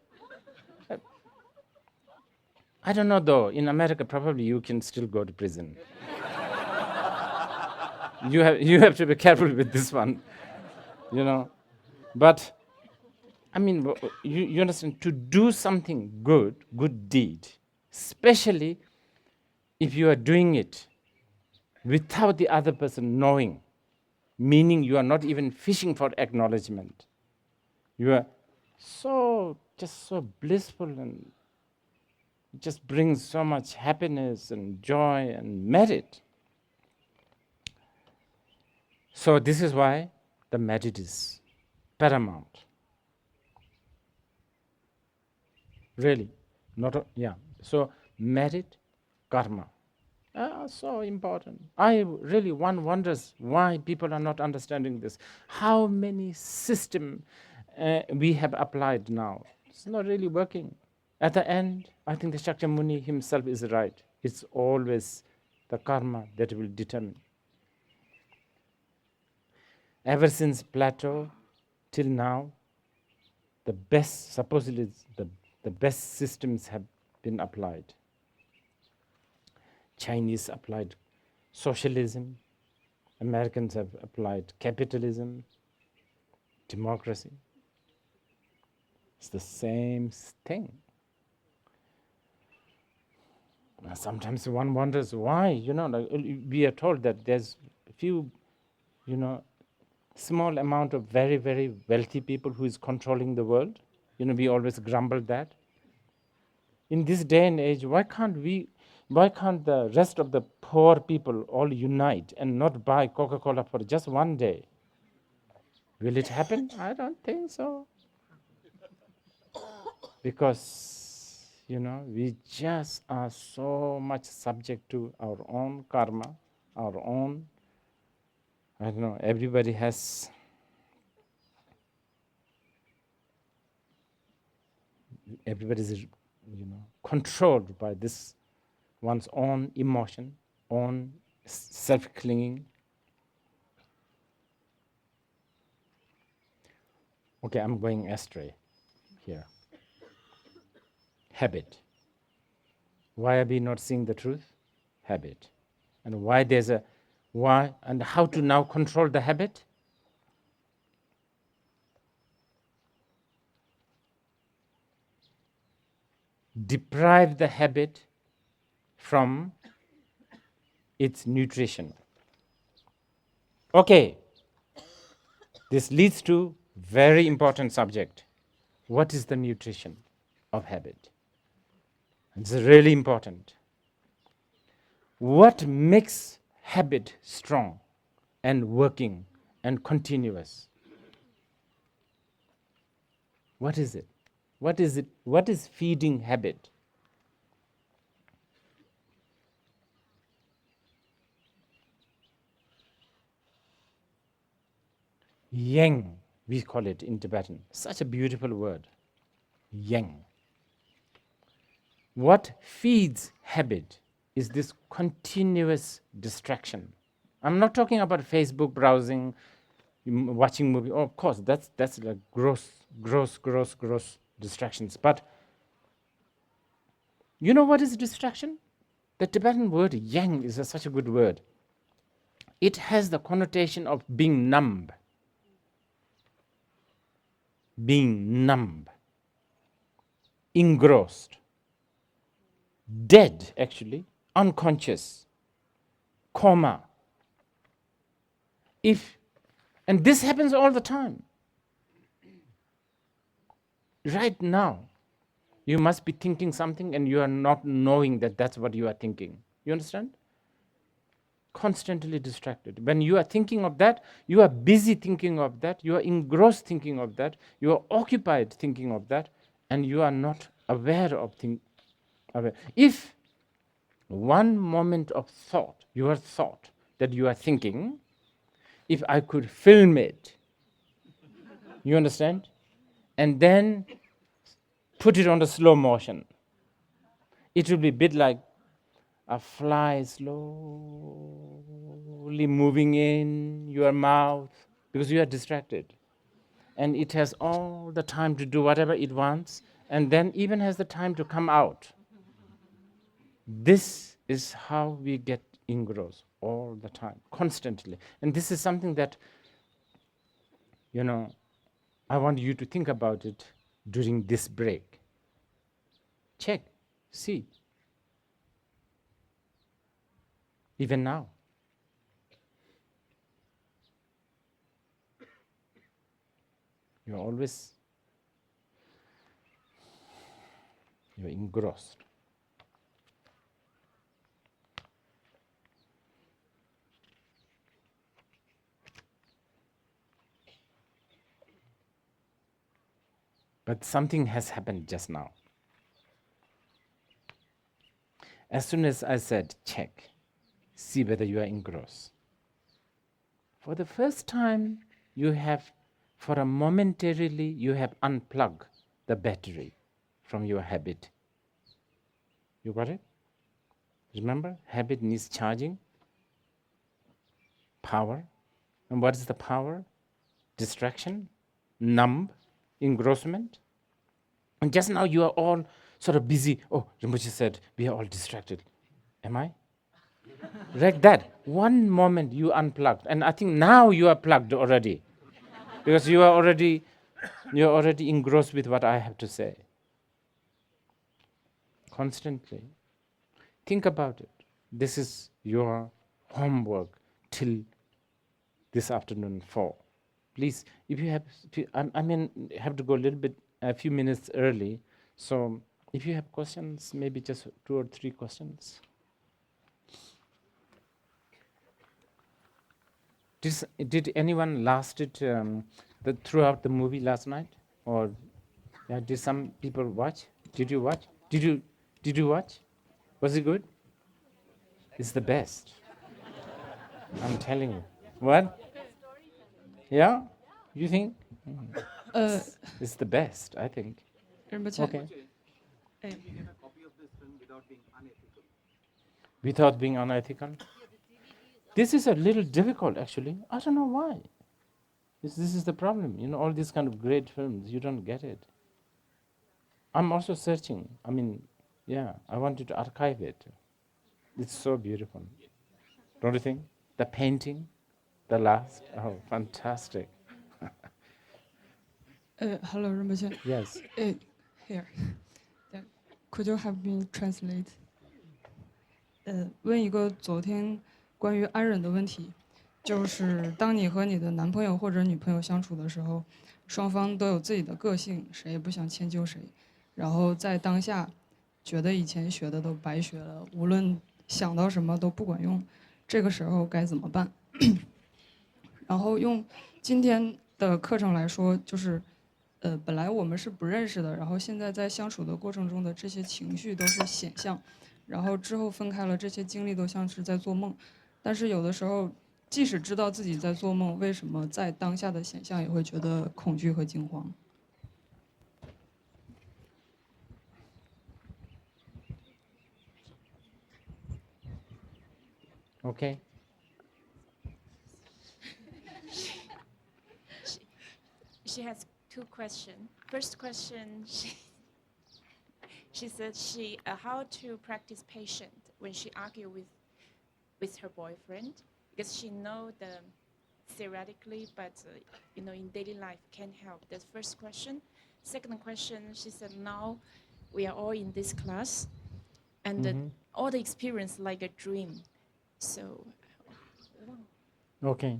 Speaker 1: I don't know though. In America, probably you can still go to prison. You have to be careful with this one, But I mean, you understand? To do something good deed, especially if you are doing it without the other person knowing, meaning you are not even fishing for acknowledgement. You are just so blissful, and it just brings so much happiness and joy and merit. So this is why the merit is paramount. Really, So merit, karma, so important. One wonders why people are not understanding this. How many systems we have applied now? It's not really working. At the end, I think the Shakyamuni himself is right. It's always the karma that will determine. Ever since Plato, till now, the best, supposedly the best systems have been applied. Chinese applied socialism, Americans have applied capitalism, democracy. It's the same thing. Sometimes one wonders why, like we are told that there's a few, small amount of very, very wealthy people who is controlling the world. We always grumble that. In this day and age, why can't the rest of the poor people all unite and not buy Coca-Cola for just one day? Will it happen? I don't think so. Because, we just are so much subject to our own karma, our own, I don't know, everybody has, everybody's, controlled by this one's own emotion, own self-clinging. Okay, I'm going astray here. Habit. Why are we not seeing the truth? Habit. And why and how to now control the habit? Deprive the habit from its nutrition. Okay, this leads to very important subject. What is the nutrition of habit? It's really important. What makes habit strong and working and continuous? What is it? What is it? What is feeding habit? Yang, we call it in Tibetan. Such a beautiful word. Yang. What feeds habit is this continuous distraction. I'm not talking about Facebook browsing, watching movie. Oh, of course, that's like gross distractions. But you know what is distraction? The Tibetan word yang is such a good word. It has the connotation of being numb. Being numb. Engrossed. Dead, actually. Unconscious. Coma. And this happens all the time. Right now, you must be thinking something and you are not knowing that that's what you are thinking. You understand? Constantly distracted. When you are thinking of that, you are busy thinking of that, you are engrossed thinking of that, you are occupied thinking of that, and you are not aware of If one moment of thought, your thought that you are thinking, if I could film it, you understand? And then put it on the slow motion. It will be a bit like a fly slowly moving in your mouth because you are distracted. And it has all the time to do whatever it wants and then even has the time to come out. This is how we get engrossed all the time, constantly. And this is something that, I want you to think about it during this break. Check, see. Even now. You're engrossed. But something has happened just now. As soon as I said, check, see whether you are engrossed. For the first time, you have unplugged the battery from your habit. You got it? Remember, habit needs charging, power. And what is the power? Distraction. numb, engrossment. And just now you are all sort of busy. Oh, Rinpoche said, we are all distracted. Am I? Like that. One moment you unplugged. And I think now you are plugged already. Because you're already engrossed with what I have to say. Constantly. Think about it. This is your homework till this afternoon 4. Please, if you have, have to go a few minutes early. So if you have questions, maybe just 2 or 3 questions. Did anyone lasted throughout the movie last night? Or did some people watch? Did you watch? Did you watch? Was it good? It's the best. I'm telling you. What? Yeah? You think? It's the best, I think. Okay. Without being unethical? This is a little difficult, actually. I don't know why. This is the problem. You know, all these kind of great films, you don't get it. I'm also searching. I wanted to archive it. It's so beautiful. Don't you think? The painting, the last, oh, fantastic.
Speaker 3: Hello, Rinpoche.
Speaker 1: Yes.
Speaker 3: Here. Could you help me translate? 问一个昨天关于安忍的问题，就是当你和你的男朋友或者女朋友相处的时候，双方都有自己的个性，谁也不想迁就谁，然后在当下觉得以前学的都白学了，无论想到什么都不管用，这个时候该怎么办？然后用今天的课程来说，就是本来我们是不认识的，然后现在在相处的过程中的这些情绪都是显象，然后之后分开了，这些经历都像是在做梦，但是有的时候即使知道自己在做梦，为什么在当下的显象也会觉得恐惧和惊慌
Speaker 1: ？Okay.
Speaker 4: She has 2 questions. First question, she said how to practice patience when she argue with her boyfriend, because she know the theoretically, but in daily life can't help. That's first question. Second question, she said now we are all in this class, and all the experience like a dream. So.
Speaker 1: Okay.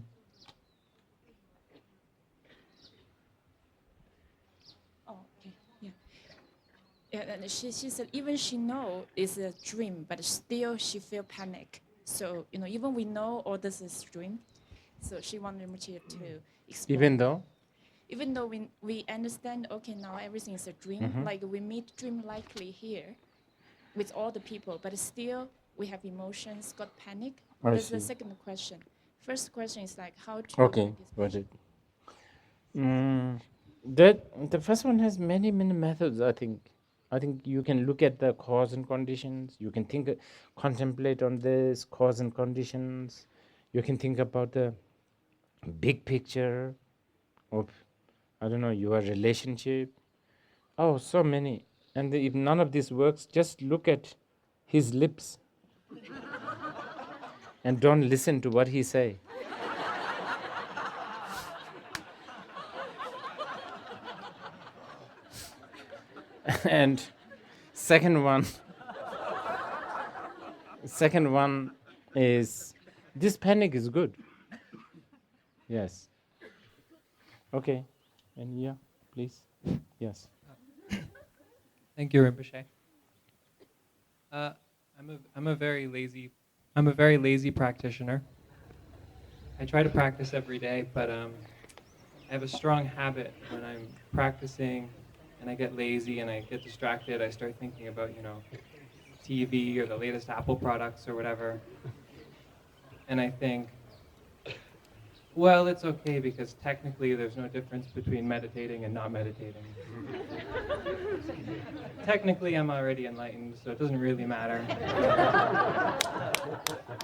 Speaker 4: Yeah, and she said even she know it's a dream, but still she feel panic. So even we know all this is dream, so she wanted me to explain. Even though we understand, okay, now everything is a dream, like we meet dream likely here with all the people, but still we have emotions, got panic. That's the second question. First question is like how to.
Speaker 1: Okay, got it. The first one has many methods, I think. I think you can look at the cause and conditions. You can contemplate on this cause and conditions. You can think about the big picture of, I don't know, your relationship. Oh, so many. And if none of this works, just look at his lips and don't listen to what he say. And second one is this panic is good. Yes. Okay. And yeah, please. Yes.
Speaker 5: Thank you, Rinpoche. I'm a very lazy practitioner. I try to practice every day, but I have a strong habit when I'm practicing and I get lazy and I get distracted. I start thinking about, TV or the latest Apple products or whatever. And I think, well, it's okay because technically there's no difference between meditating and not meditating. Technically, I'm already enlightened, so it doesn't really matter.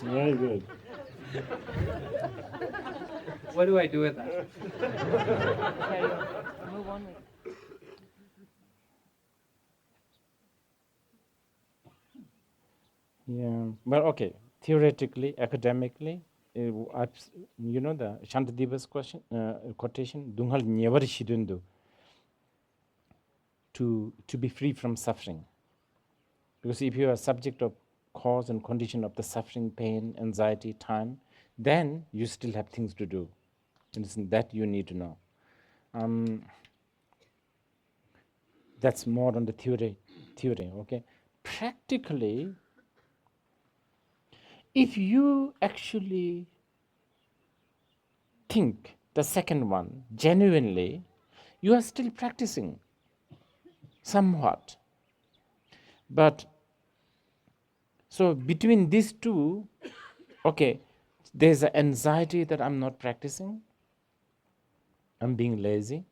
Speaker 1: Very good.
Speaker 5: What do I do with that?
Speaker 4: Carry on. Move on with it.
Speaker 1: Yeah, well, okay. Theoretically, academically, you know the Shantideva's question, quotation, "Dunghal never shidundu," to be free from suffering. Because if you are subject of cause and condition of the suffering, pain, anxiety, time, then you still have things to do. And it's that you need to know. That's more on the theory, okay? Practically, if you actually think the second one genuinely, you are still practicing somewhat. But so between these two, okay, there's an anxiety that I'm not practicing, I'm being lazy.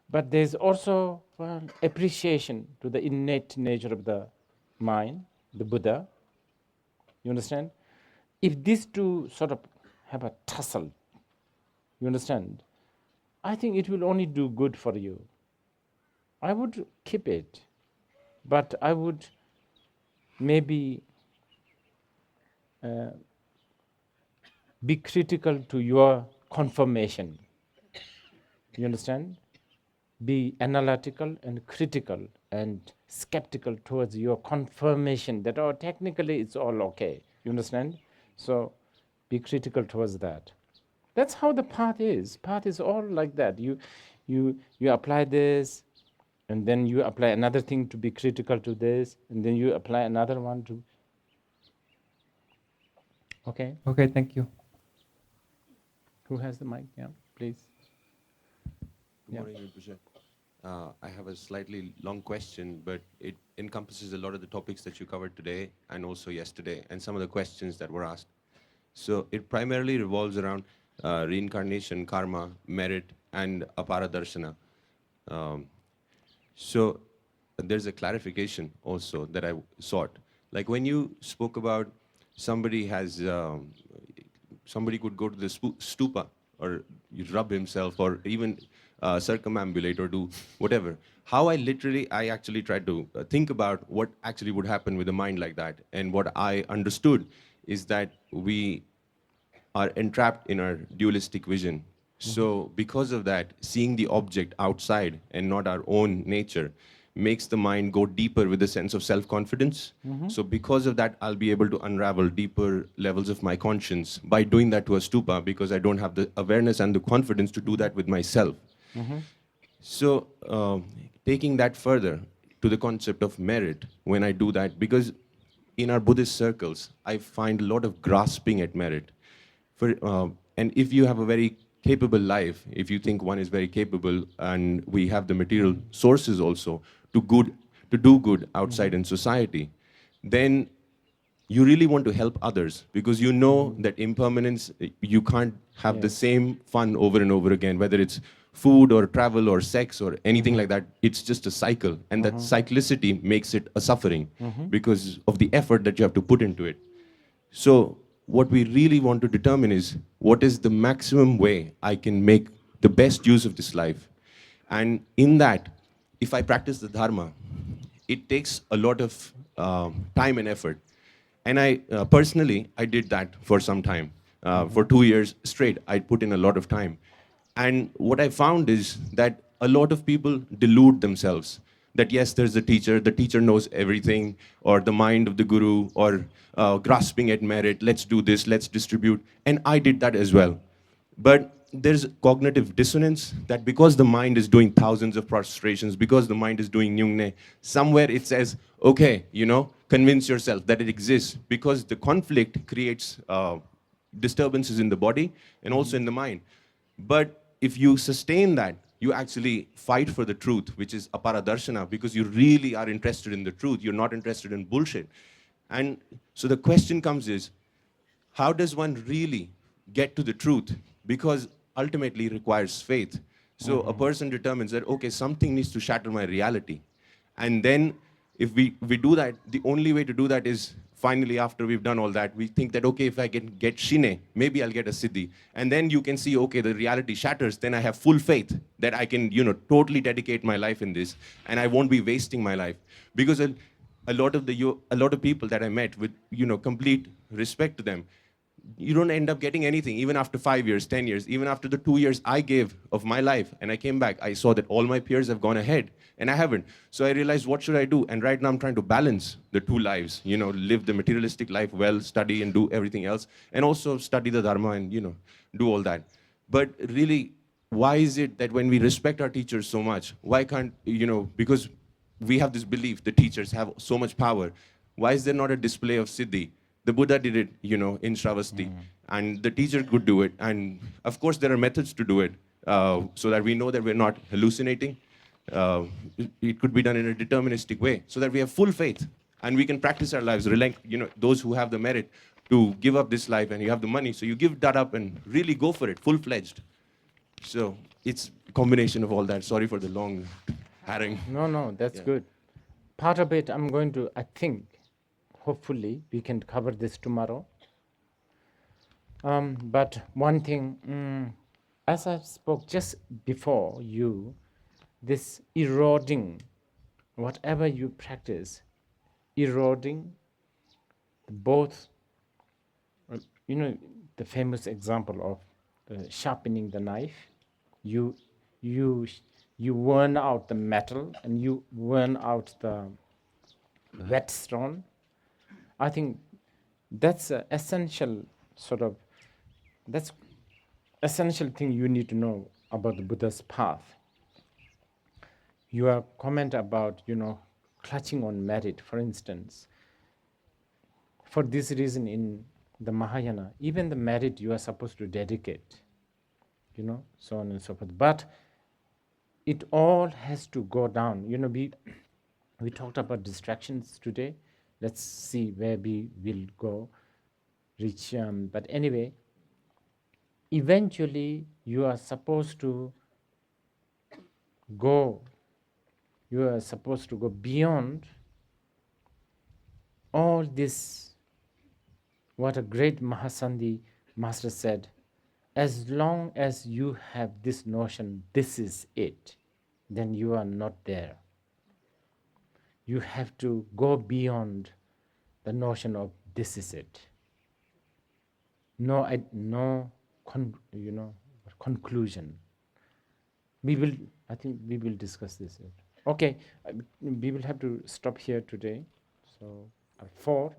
Speaker 1: But there's also, well, appreciation to the innate nature of the mind, the Buddha. You understand? If these two sort of have a tussle, you understand? I think it will only do good for you. I would keep it, but I would maybe be critical to your confirmation. You understand? Be analytical and critical and skeptical towards your confirmation that, oh, technically it's all okay. You understand? So be critical towards that. That's how the path is. Path is all like that. You apply this, and then you apply another thing to be critical to this, and then you apply another one to. Okay.
Speaker 5: Okay, thank you.
Speaker 1: Who has the mic? Yeah, please.
Speaker 6: Good
Speaker 1: Yeah.
Speaker 6: morning, Rinpoche. I have a slightly long question, but it encompasses a lot of the topics that you covered today and also yesterday, and some of the questions that were asked. So it primarily revolves around reincarnation, karma, merit, and aparadarshana. So there's a clarification also that I sought. Like when you spoke about somebody could go to the stupa or you rub himself or even circumambulate or do whatever. How I actually tried to think about what actually would happen with a mind like that. And what I understood is that we are entrapped in our dualistic vision. So because of that, seeing the object outside and not our own nature makes the mind go deeper with a sense of self-confidence. So because of that, I'll be able to unravel deeper levels of my conscience by doing that to a stupa, because I don't have the awareness and the confidence to do that with myself. So taking that further to the concept of merit when I do that, because in our Buddhist circles, I find a lot of grasping at merit. And if you have a very capable life, if you think one is very capable and we have the material sources also to do good outside in society, then you really want to help others, because you know that impermanence, you can't have the same fun over and over again, whether it's food or travel or sex or anything like that. It's just a cycle, and that cyclicity makes it a suffering because of the effort that you have to put into it. So what we really want to determine is what is the maximum way I can make the best use of this life. And in that, if I practice the Dharma, it takes a lot of time and effort. And I personally, I did that for some time. For 2 years straight, I put in a lot of time. And what I found is that a lot of people delude themselves that yes, there's a teacher, the teacher knows everything, or the mind of the guru, or grasping at merit, let's do this, let's distribute. And I did that as well. But there's cognitive dissonance that because the mind is doing thousands of prostrations, because the mind is doing nyungne, somewhere it says, okay, convince yourself that it exists, because the conflict creates disturbances in the body and also in the mind. But if you sustain that, you actually fight for the truth, which is aparadarshana, because you really are interested in the truth. You're not interested in bullshit. And so the question comes is, how does one really get to the truth? Because ultimately it requires faith. So a person determines that, okay, something needs to shatter my reality. And then if we do that, the only way to do that is finally, after we've done all that, we think that, okay, if I can get Shine, maybe I'll get a Siddhi. And then you can see, okay, the reality shatters. Then I have full faith that I can, totally dedicate my life in this, and I won't be wasting my life. Because a lot of people that I met, with, complete respect to them, you don't end up getting anything, even after 5 years, 10 years, even after the 2 years I gave of my life, and I came back, I saw that all my peers have gone ahead, and I haven't. So I realized, what should I do? And right now I'm trying to balance the two lives, live the materialistic life well, study and do everything else, and also study the Dharma and, do all that. But really, why is it that when we respect our teachers so much, why can't, because we have this belief the teachers have so much power, why is there not a display of Siddhi? The Buddha did it, in Shravasti, and the teacher could do it. And of course, there are methods to do it, so that we know that we're not hallucinating. It could be done in a deterministic way, so that we have full faith, and we can practice our lives. Those who have the merit to give up this life, and you have the money, so you give that up and really go for it, full-fledged. So it's a combination of all that. Sorry for the long harangue.
Speaker 1: No, that's good. Part of it, I'm going to, I think, hopefully, we can cover this tomorrow. But one thing, as I spoke just before you, this eroding, whatever you practice, eroding both, the famous example of sharpening the knife. You worn out the metal and you worn out the whetstone. I think that's an essential that's essential thing you need to know about the Buddha's path. Your comment about, clutching on merit, for instance, for this reason in the Mahayana, even the merit you are supposed to dedicate, so on and so forth. But it all has to go down. We talked about distractions today. Let's see where we will go, reach. But anyway, eventually you are supposed to go beyond all this. What a great Mahasandhi master said, as long as you have this notion, this is it, then you are not there. You have to go beyond the notion of this is it. Conclusion. I think we will discuss this. Okay, we will have to stop here today. So 4.